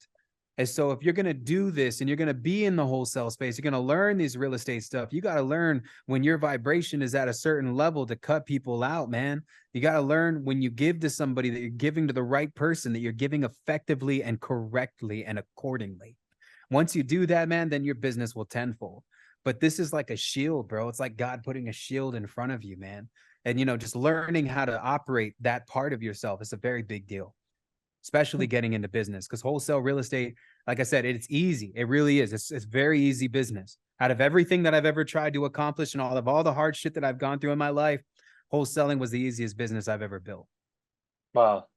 And so if you're going to do this and you're going to be in the wholesale space, you're going to learn these real estate stuff. You got to learn when your vibration is at a certain level to cut people out, man. You got to learn when you give to somebody that you're giving to the right person, that you're giving effectively and correctly and accordingly. Once you do that, man, then your business will tenfold. But this is like a shield, bro. It's like God putting a shield in front of you, man. And, you know, just learning how to operate that part of yourself is a very big deal, especially getting into business because wholesale real estate, like I said, it's easy. It really is. It's very easy business. Out of everything that I've ever tried to accomplish and all the hard shit that I've gone through in my life, wholesaling was the easiest business I've ever built. Wow.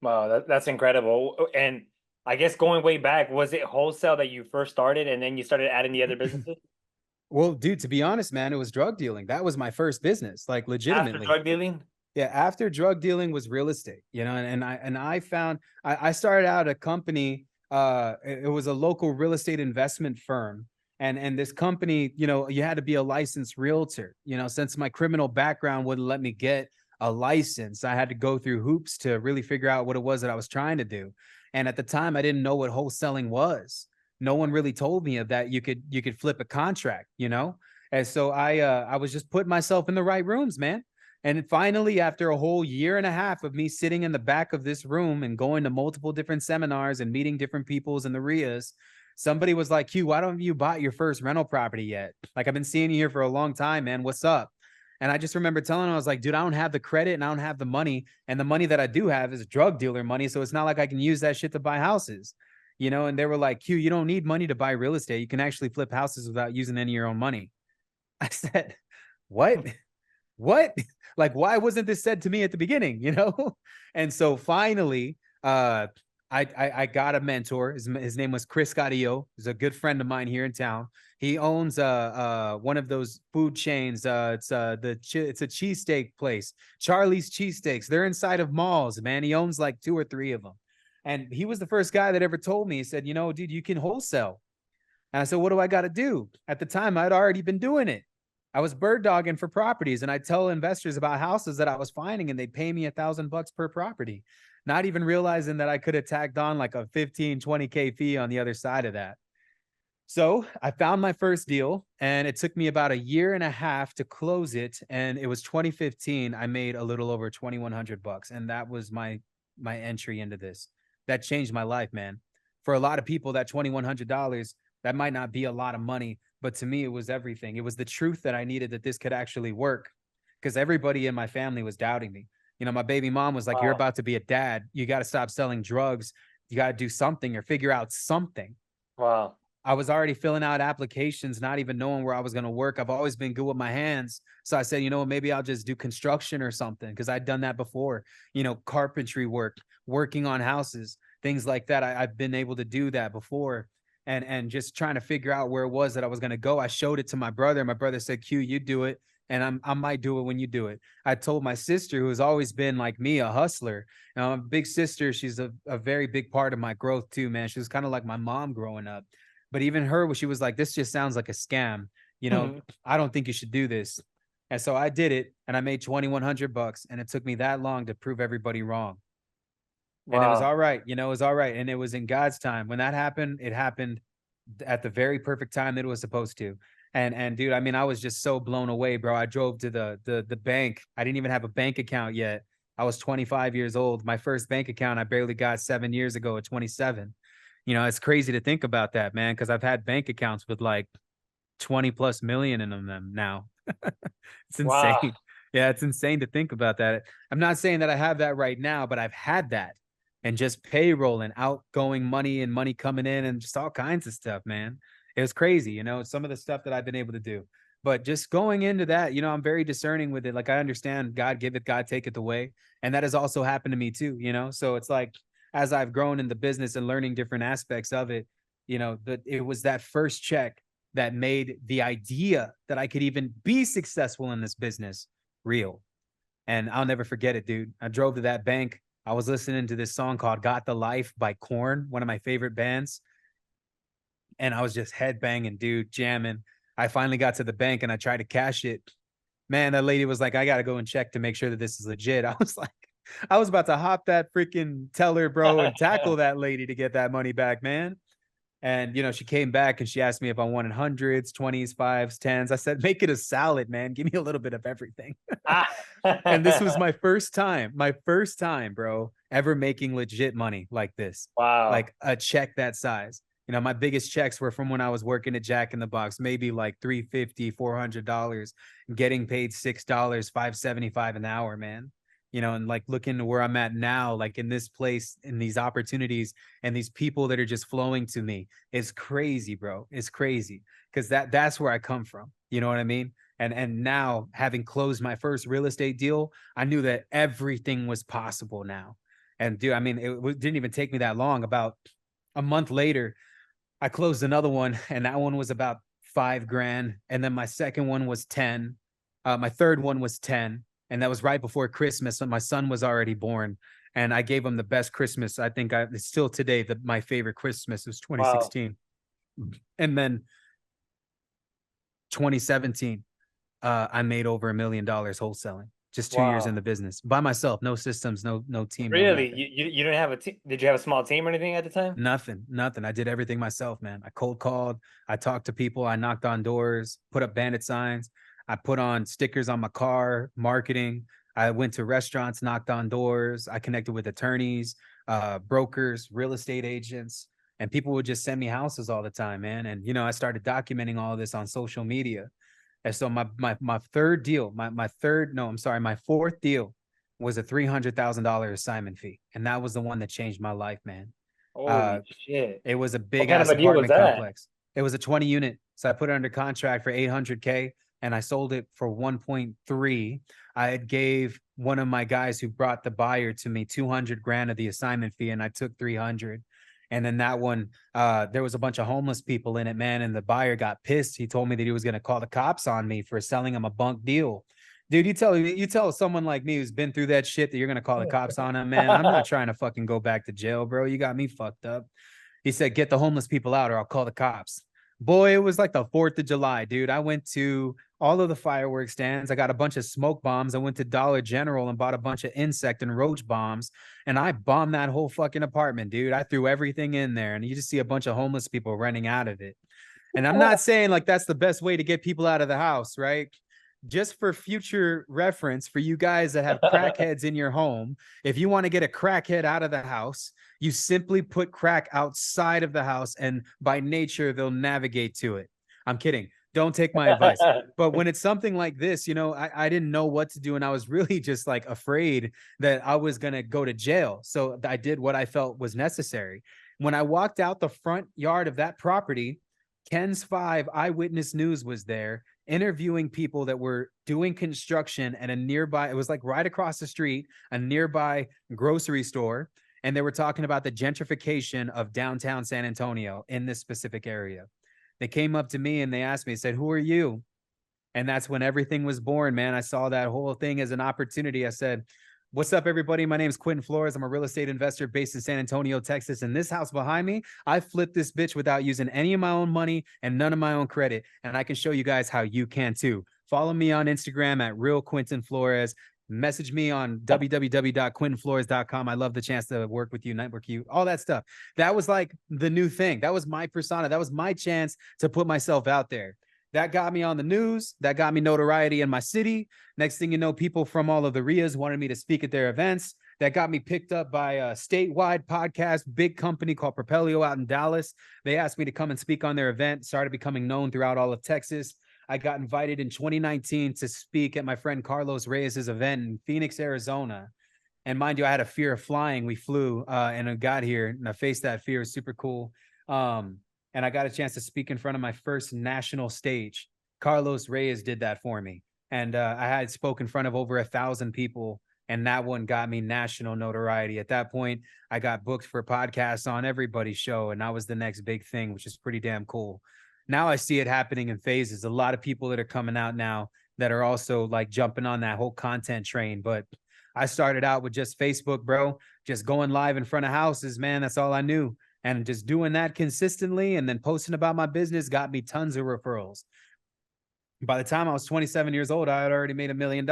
Wow, that's incredible. And I guess going way back, was it wholesale that you first started and then you started adding the other businesses Well, dude, to be honest, man, it was drug dealing. That was my first business, like after legitimately. drug dealing? Yeah, after drug dealing was real estate, you know, and I found I started out a company, it was a local real estate investment firm. And this company, you know, you had to be a licensed realtor, you know, since my criminal background wouldn't let me get a license, I had to go through hoops to really figure out what it was that I was trying to do. And at the time, I didn't know what wholesaling was. No one really told me of that. You could flip a contract, you know? And so I was just putting myself in the right rooms, man. And finally, after a whole year and a half of me sitting in the back of this room and going to multiple different seminars and meeting different peoples in the RIAs, somebody was like, Q, why don't you buy your first rental property yet? Like, I've been seeing you here for a long time, man. What's up? And I just remember telling him, I was like, dude, I don't have the credit and I don't have the money. And the money that I do have is drug dealer money. So it's not like I can use that shit to buy houses, you know? And they were like, Q, you don't need money to buy real estate. You can actually flip houses without using any of your own money. I said, what? What? Like, why wasn't this said to me at the beginning, you know? And so finally, I got a mentor. His name was Chris Gadio. He's a good friend of mine here in town. He owns one of those food chains. It's a cheesesteak place, Charlie's Cheesesteaks. They're inside of malls, man. He owns like two or three of them. And he was the first guy that ever told me, he said, you know, dude, you can wholesale. And I said, what do I got to do? At the time, I'd already been doing it. I was bird dogging for properties, and I tell investors about houses that I was finding, and they pay me $1,000 per property, not even realizing that I could have tagged on like a 15, 20K fee on the other side of that. So I found my first deal, and it took me about a year and a half to close it. And it was 2015. I made a little over 2,100 bucks, and that was my entry into this. That changed my life, man. For a lot of people, that $2,100, that might not be a lot of money, but to me, it was everything. It was the truth that I needed, that this could actually work, because everybody in my family was doubting me. You know, my baby mom was like, you're Wow. about to be a dad. You got to stop selling drugs. You got to do something or figure out something. Wow. I was already filling out applications, not even knowing where I was going to work. I've always been good with my hands. So I said, you know, maybe I'll just do construction or something, because I'd done that before, you know, carpentry work, working on houses, things like that. I've been able to do that before. And just trying to figure out where it was that I was going to go. I showed it to my brother. My brother said, Q, you do it. And I might do it when you do it. I told my sister, who's always been like me, a hustler. A big sister. She's a very big part of my growth too, man. She was kind of like my mom growing up. But even her, she was like, this just sounds like a scam. You know, I don't think you should do this. And so I did it, and I made 2,100 bucks, and it took me that long to prove everybody wrong. And it was Wow. all right. You know, it was all right. And it was in God's time. When that happened, it happened at the very perfect time that it was supposed to. And dude, I mean, I was just so blown away, bro. I drove to the bank. I didn't even have a bank account yet. I was 25 years old. My first bank account I barely got 7 years ago at 27. You know, it's crazy to think about that, man, because I've had bank accounts with like 20 plus million in them now. It's Wow. insane. Yeah, it's insane to think about that. I'm not saying that I have that right now, but I've had that, and just payroll and outgoing money and money coming in and just all kinds of stuff, man. It was crazy, you know, some of the stuff that I've been able to do. But just going into that, you know, I'm very discerning with it. Like, I understand God give it, God take it away. And that has also happened to me too, you know? So it's like, as I've grown in the business and learning different aspects of it, you know, that it was that first check that made the idea that I could even be successful in this business real. And I'll never forget it, dude. I drove to that bank. I was listening to this song called Got the Life by Korn, one of my favorite bands. And I was just headbanging, dude, jamming. I finally got to the bank and I tried to cash it. Man, that lady was like, I got to go and check to make sure that this is legit. I was like, I was about to hop that freaking teller, bro, and tackle that lady to get that money back, man. And, you know, she came back and she asked me if I wanted hundreds, 20s, fives, tens. I said, make it a salad, man. Give me a little bit of everything. Ah. And this was my first time, bro, ever making legit money like this, Wow. like a check that size. You know, my biggest checks were from when I was working at Jack in the Box, maybe like 350, $400, getting paid $6, 575 an hour, man. You know, and like looking to where I'm at now, like in this place, in these opportunities and these people that are just flowing to me, is crazy, bro. It's crazy. Cause that's where I come from. You know what I mean? And now, having closed my first real estate deal, I knew that everything was possible now. And dude, I mean, it didn't even take me that long. About a month later, I closed another one, and that one was about 5 grand. And then my second one was 10. My third one was 10. And that was right before Christmas when my son was already born. And I gave him the best Christmas. I think it's still today my favorite Christmas was Wow. 2016. And then 2017, I made over $1 million wholesaling. Just 2 years in Wow. the business by myself, no systems, no team, no Really? nothing. You didn't have a team? Did you have a small team or anything at the time? Nothing. I did everything myself, man. I cold called, I talked to people, I knocked on doors, put up bandit signs, I put on stickers on my car, marketing. I went to restaurants, knocked on doors, I connected with attorneys, brokers, real estate agents, and people would just send me houses all the time, man. And you know, I started documenting all of this on social media. And so my third deal, my third, no, I'm sorry, my fourth deal was a $300,000 assignment fee. And that was the one that changed my life, man. Uh, Holy shit. it was a What big kind of ass a deal was apartment that? complex. It was a 20 unit. So I put it under contract for 800K, and I sold it for 1.3. I had gave one of my guys who brought the buyer to me 200 grand of the assignment fee, and I took 300. And then that one, there was a bunch of homeless people in it, man. And the buyer got pissed. He told me that he was going to call the cops on me for selling him a bunk deal. Dude, you tell someone like me who's been through that shit that you're going to call the cops on him, man. I'm not trying to fucking go back to jail, bro. You got me fucked up. He said, get the homeless people out or I'll call the cops. Boy, it was like the 4th of July, dude. I went to all of the fireworks stands. I got a bunch of smoke bombs. I went to Dollar General and bought a bunch of insect and roach bombs. And I bombed that whole fucking apartment, dude. I threw everything in there. And you just see a bunch of homeless people running out of it. And I'm not saying like that's the best way to get people out of the house, right? Just for future reference for you guys that have crackheads in your home, if you want to get a crackhead out of the house, you simply put crack outside of the house and by nature they'll navigate to it. I'm kidding. Don't take my advice. But when it's something like this, I didn't know what to do. And I was really just like afraid that I was going to go to jail. So I did what I felt was necessary. When I walked out the front yard of that property, Ken's 5 Eyewitness News was there interviewing people that were doing construction at a nearby, it was like right across the street, a nearby grocery store. And they were talking about the gentrification of downtown San Antonio in this specific area. They came up to me and they asked me, said, who are you? And that's when everything was born, man. I saw that whole thing as an opportunity. I said, what's up, everybody? My name is Quentin Flores. I'm a real estate investor based in San Antonio, Texas. And this house behind me, I flipped this bitch without using any of my own money and none of my own credit. And I can show you guys how you can too. Follow me on Instagram at Real Quentin Flores. Message me on www.quentinflores.com. I love the chance to work with you, network you, all that stuff. That was like the new thing. That was my persona. That was my chance to put myself out there. That got me on the news. That got me notoriety in my city. Next thing you know, people from all of the RIAs wanted me to speak at their events. That got me picked up by a statewide podcast, big company called Propelio out in Dallas. They asked me to come and speak on their event, started becoming known throughout all of Texas. I got invited in 2019 to speak at my friend Carlos Reyes's event in Phoenix, Arizona. And mind you, I had a fear of flying. We flew and I got here and I faced that fear. It was super cool. And I got a chance to speak in front of my first national stage. Carlos Reyes did that for me. And I had spoke in front of over 1,000 people. And that one got me national notoriety. At that point, I got booked for podcasts on everybody's show. And that was the next big thing, which is pretty damn cool. Now I see it happening in phases. A lot of people that are coming out now that are also like jumping on that whole content train. But I started out with just Facebook, bro, just going live in front of houses, man. That's all I knew. And just doing that consistently and then posting about my business got me tons of referrals. By the time I was 27 years old, I had already made $1 million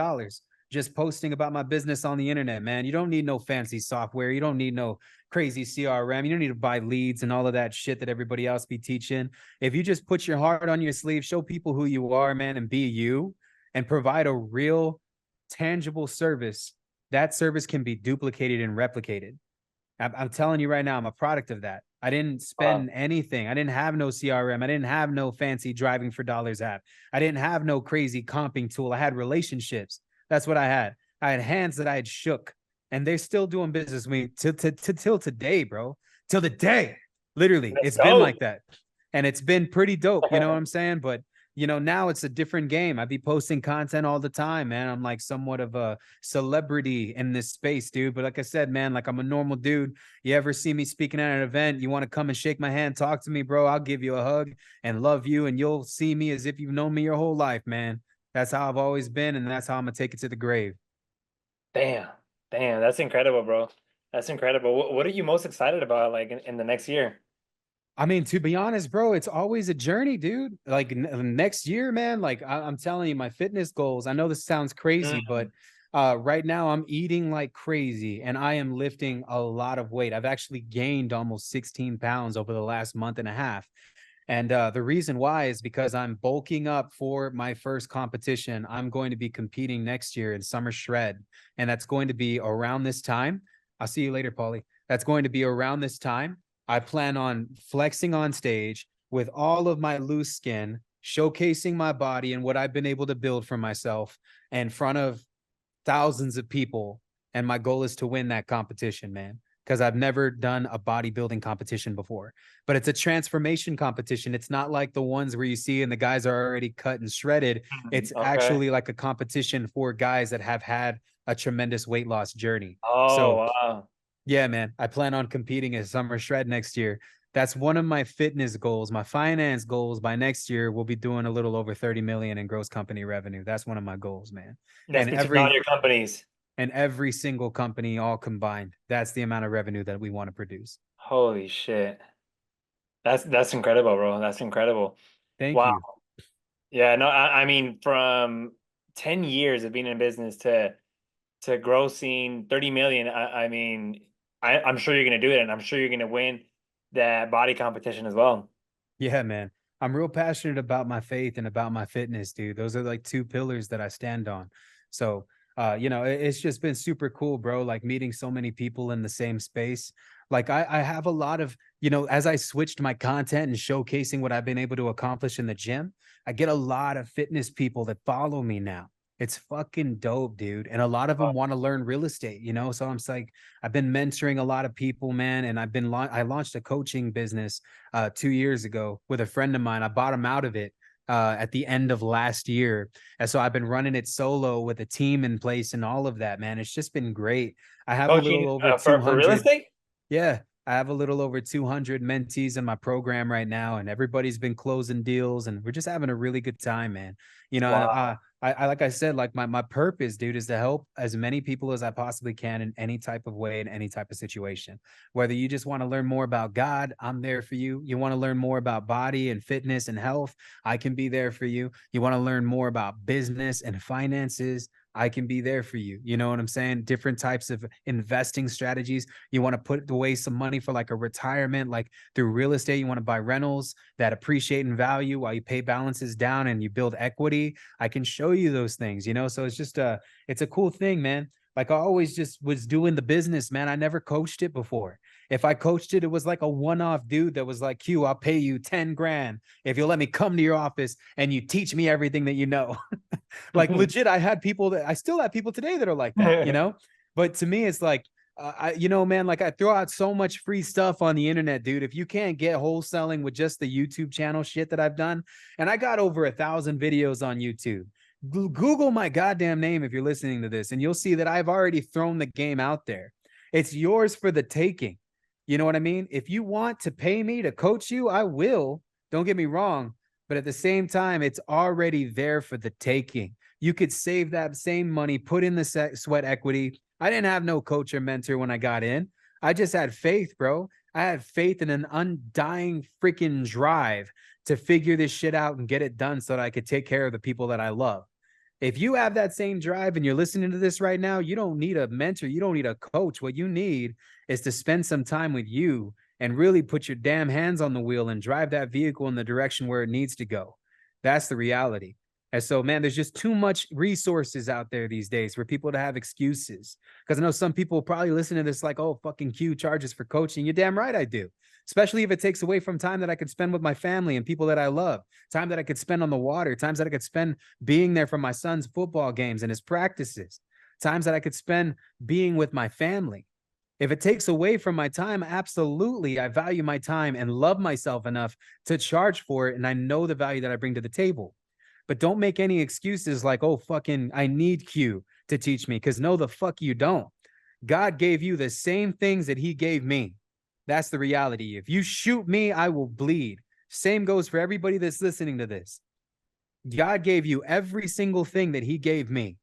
just posting about my business on the internet, man. You don't need no fancy software. You don't need no crazy CRM. You don't need to buy leads and all of that shit that everybody else be teaching. If you just put your heart on your sleeve, show people who you are, man, and be you and provide a real tangible service, that service can be duplicated and replicated. I'm telling you right now, I'm a product of that. I didn't spend anything. I didn't have no CRM. I didn't have no fancy driving for dollars app. I didn't have no crazy comping tool. I had relationships. That's what I had. I had hands that I had shook, and they're still doing business with me till today, bro. Till the day, literally, it's been like that, and it's been pretty dope. You know what I'm saying? But now it's a different game. I be posting content all the time, man. I'm like somewhat of a celebrity in this space, dude. But like I said, man, like I'm a normal dude. You ever see me speaking at an event, you want to come and shake my hand, talk to me, bro, I'll give you a hug and love you, and you'll see me as if you've known me your whole life, man. That's how I've always been, and that's how I'm gonna take it to the grave. Damn, that's incredible, bro. That's incredible. What are you most excited about, like in the next year? I mean, to be honest, bro, it's always a journey, dude. Like next year, man, like I'm telling you, my fitness goals. I know this sounds crazy, but right now I'm eating like crazy and I am lifting a lot of weight. I've actually gained almost 16 pounds over the last month and a half. And the reason why is because I'm bulking up for my first competition. I'm going to be competing next year in Summer Shred, and that's going to be around this time. I'll see you later, Paulie. That's going to be around this time. I plan on flexing on stage with all of my loose skin, showcasing my body and what I've been able to build for myself in front of thousands of people. And my goal is to win that competition, man. because I've never done a bodybuilding competition before. But it's a transformation competition. It's not like the ones where you see and the guys are already cut and shredded. It's Okay. actually like a competition for guys that have had a tremendous weight loss journey. Oh, So wow. yeah, man, I plan on competing at Summer Shred next year. That's one of my fitness goals. My finance goals by next year, we'll be doing a little over 30 million in gross company revenue. That's one of my goals, man. That's And between all every your companies. and every single company all combined, that's the amount of revenue that we want to produce. Holy shit. That's incredible, bro. That's incredible. Thank Wow. you. Yeah, no, I mean from 10 years of being in business to grossing 30 million, I mean, I'm sure you're gonna do it and I'm sure you're gonna win that body competition as well. Yeah, man. I'm real passionate about my faith and about my fitness, dude. Those are like two pillars that I stand on. So, it's just been super cool, bro. Like meeting so many people in the same space. Like I have a lot of, as I switched my content and showcasing what I've been able to accomplish in the gym, I get a lot of fitness people that follow me now. It's fucking dope, dude. And a lot of them want to learn real estate. So I'm just like, I've been mentoring a lot of people, man. And I launched a coaching business 2 years ago with a friend of mine. I bought him out of it at the end of last year. And so I've been running it solo with a team in place and all of that, man. It's just been great. I have a little Coaching over for real 200. estate? Yeah, I have a little over 200 mentees in my program right now, and everybody's been closing deals, and we're just having a really good time, man. Wow. Like I said, like my purpose, dude, is to help as many people as I possibly can in any type of way, in any type of situation. Whether you just want to learn more about God, I'm there for you. You want to learn more about body and fitness and health, I can be there for you. You want to learn more about business and finances, I can be there for you. You know what I'm saying? Different types of investing strategies. You want to put away some money for like a retirement, like through real estate, you want to buy rentals that appreciate in value while you pay balances down and you build equity. I can show you those things. So it's a cool thing, man. Like I always just was doing the business, man. I never coached it before. If I coached it, it was like a one-off dude that was like, Q, I'll pay you 10 grand if you'll let me come to your office and you teach me everything that you know. Like legit, I still have people today that are like that. But to me, it's like, man, like I throw out so much free stuff on the internet, dude. If you can't get wholesaling with just the YouTube channel shit that I've done, and I got over 1,000 videos on YouTube. Google my goddamn name if you're listening to this, and you'll see that I've already thrown the game out there. It's yours for the taking. You know what I mean? If you want to pay me to coach you, I will. Don't get me wrong. But at the same time, it's already there for the taking. You could save that same money, put in the sweat equity. I didn't have no coach or mentor when I got in. I just had faith, bro. I had faith in an undying freaking drive to figure this shit out and get it done so that I could take care of the people that I love. If you have that same drive and you're listening to this right now, you don't need a mentor. You don't need a coach. What you need is to spend some time with you and really put your damn hands on the wheel and drive that vehicle in the direction where it needs to go. That's the reality. And so, man, there's just too much resources out there these days for people to have excuses. Because I know some people probably listen to this like, oh, fucking Q charges for coaching. You're damn right I do. Especially if it takes away from time that I could spend with my family and people that I love, time that I could spend on the water, times that I could spend being there for my son's football games and his practices, times that I could spend being with my family. If it takes away from my time, absolutely, I value my time and love myself enough to charge for it. And I know the value that I bring to the table. But don't make any excuses like, oh, fucking, I need Q to teach me. Because no, the fuck you don't. God gave you the same things that he gave me. That's the reality. If you shoot me, I will bleed. Same goes for everybody that's listening to this. God gave you every single thing that he gave me.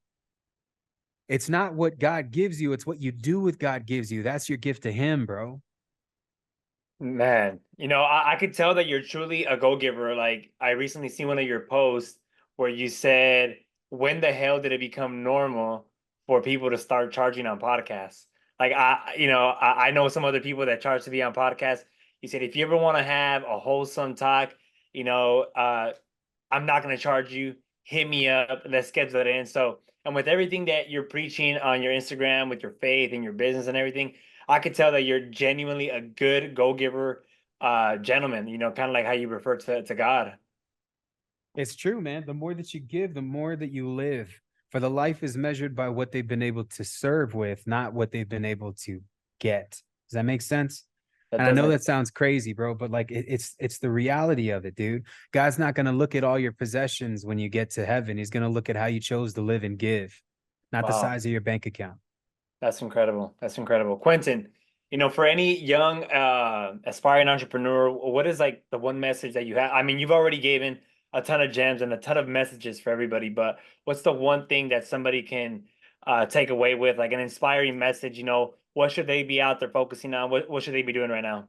It's not what God gives you. It's what you do with God gives you. That's your gift to him, bro. Man, I could tell that you're truly a go-giver. Like I recently seen one of your posts where you said, when the hell did it become normal for people to start charging on podcasts? Like I know some other people that charge to be on podcasts. You said if you ever want to have a wholesome talk, you know, uh, I'm not going to charge you. Hit me up. Let's schedule it in. So, and with everything that you're preaching on your Instagram, with your faith and your business and everything, I could tell that you're genuinely a good go giver, gentleman. Kind of like how you refer to God. It's true, man. The more that you give, the more that you live. For the life is measured by what they've been able to serve with, not what they've been able to get. Does that make sense? That And I does know make that sounds crazy, bro, but like it's the reality of it, dude. God's not going to look at all your possessions when you get to heaven. He's going to look at how you chose to live and give, not the wow. size of your bank account. That's incredible. That's incredible. Quentin, for any young aspiring entrepreneur, what is like the one message that you have? I mean, you've already given a ton of gems and a ton of messages for everybody, but what's the one thing that somebody can take away with, like an inspiring message? What should they be out there focusing on? What should they be doing right now?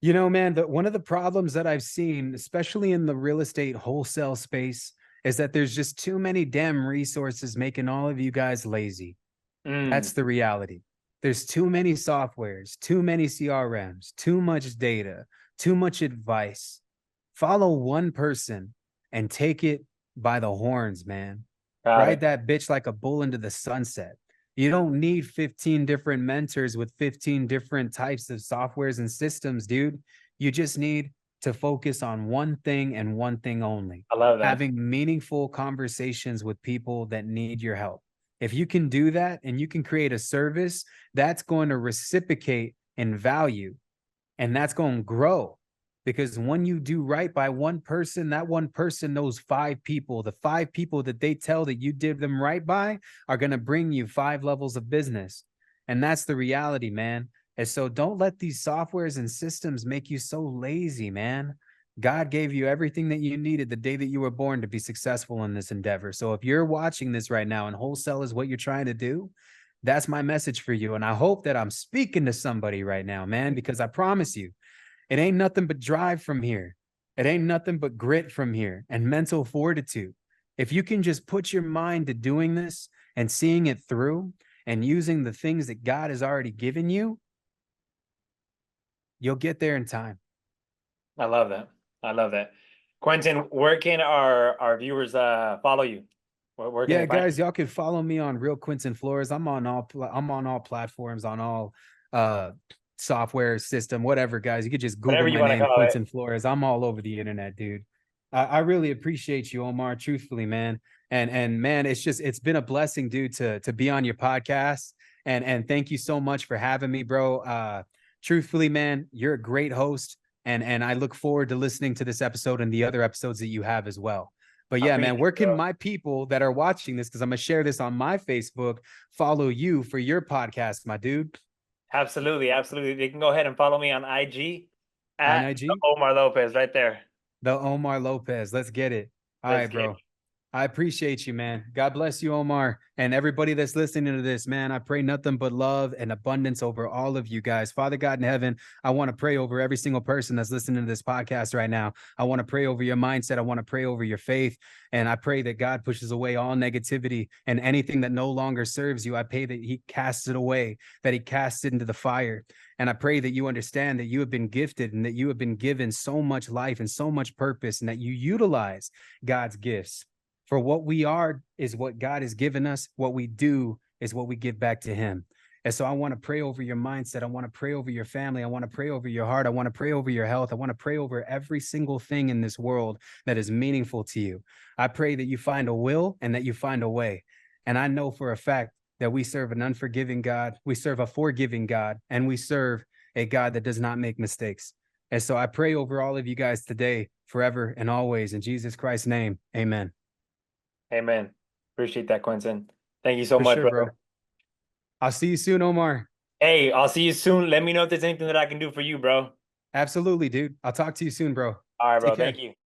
You know, man, one of the problems that I've seen, especially in the real estate wholesale space, is that there's just too many damn resources making all of you guys lazy. That's Mm, the reality. There's too many softwares, too many CRMs, too much data, too much advice. Follow one person and take it by the horns, man. got Ride it. that bitch like a bull into the sunset. You don't need 15 different mentors with 15 different types of softwares and systems, dude. You just need to focus on one thing and one thing only, I love that. having meaningful conversations with people that need your help. If you can do that and you can create a service that's going to reciprocate in value and that's going to grow, because when you do right by one person, that one person knows five people. The five people that they tell that you did them right by are going to bring you 5 levels of business. And that's the reality, man. And so don't let these softwares and systems make you so lazy, man. God gave you everything that you needed the day that you were born to be successful in this endeavor. So if you're watching this right now and wholesale is what you're trying to do, that's my message for you. And I hope that I'm speaking to somebody right now, man, because I promise you, it ain't nothing but drive from here. It ain't nothing but grit from here and mental fortitude. If you can just put your mind to doing this and seeing it through and using the things that God has already given you, you'll get there in time. I love that. I love that. Quentin, where can our viewers follow you? Where can they Yeah, find you? guys, y'all can follow me on Real Quentin Flores. I'm on all platforms, on all uh software system, whatever, guys. You could just Google Whatever you my want to name, call it. Quentin Flores. I'm all over the internet, dude. I really appreciate you, Omar, truthfully, man. And man, it's been a blessing, dude, to be on your podcast. And thank you so much for having me, bro. Truthfully, man, you're a great host. And I look forward to listening to this episode and the other episodes that you have as well. But I yeah, appreciate man, where it, can bro. my people that are watching this, because I'm gonna share this on my Facebook, follow you for your podcast, my dude? Absolutely, absolutely. You can go ahead and follow me on IG On at IG, Omar Lopez right there. the Omar Lopez. Let's get it. All Let's right, get bro. I appreciate you, man. God bless you, Omar. And everybody that's listening to this, man, I pray nothing but love and abundance over all of you guys. Father God in heaven, I want to pray over every single person that's listening to this podcast right now. I want to pray over your mindset. I want to pray over your faith. And I pray that God pushes away all negativity and anything that no longer serves you. I pray that He casts it away, that He casts it into the fire. And I pray that you understand that you have been gifted and that you have been given so much life and so much purpose, and that you utilize God's gifts. For what we are is what God has given us. What we do is what we give back to Him. And so I want to pray over your mindset. I want to pray over your family. I want to pray over your heart. I want to pray over your health. I want to pray over every single thing in this world that is meaningful to you. I pray that you find a will and that you find a way. And I know for a fact that we serve an unforgiving God, we serve a forgiving God, and we serve a God that does not make mistakes. And so I pray over all of you guys today, forever and always. In Jesus Christ's name, amen. Amen. Appreciate that, Quentin. Thank you so For much, sure, bro. brother. I'll see you soon, Omar. Hey, I'll see you soon. Let me know if there's anything that I can do for you, bro. Absolutely, dude. I'll talk to you soon, bro. All right, Take bro. Thank care. you.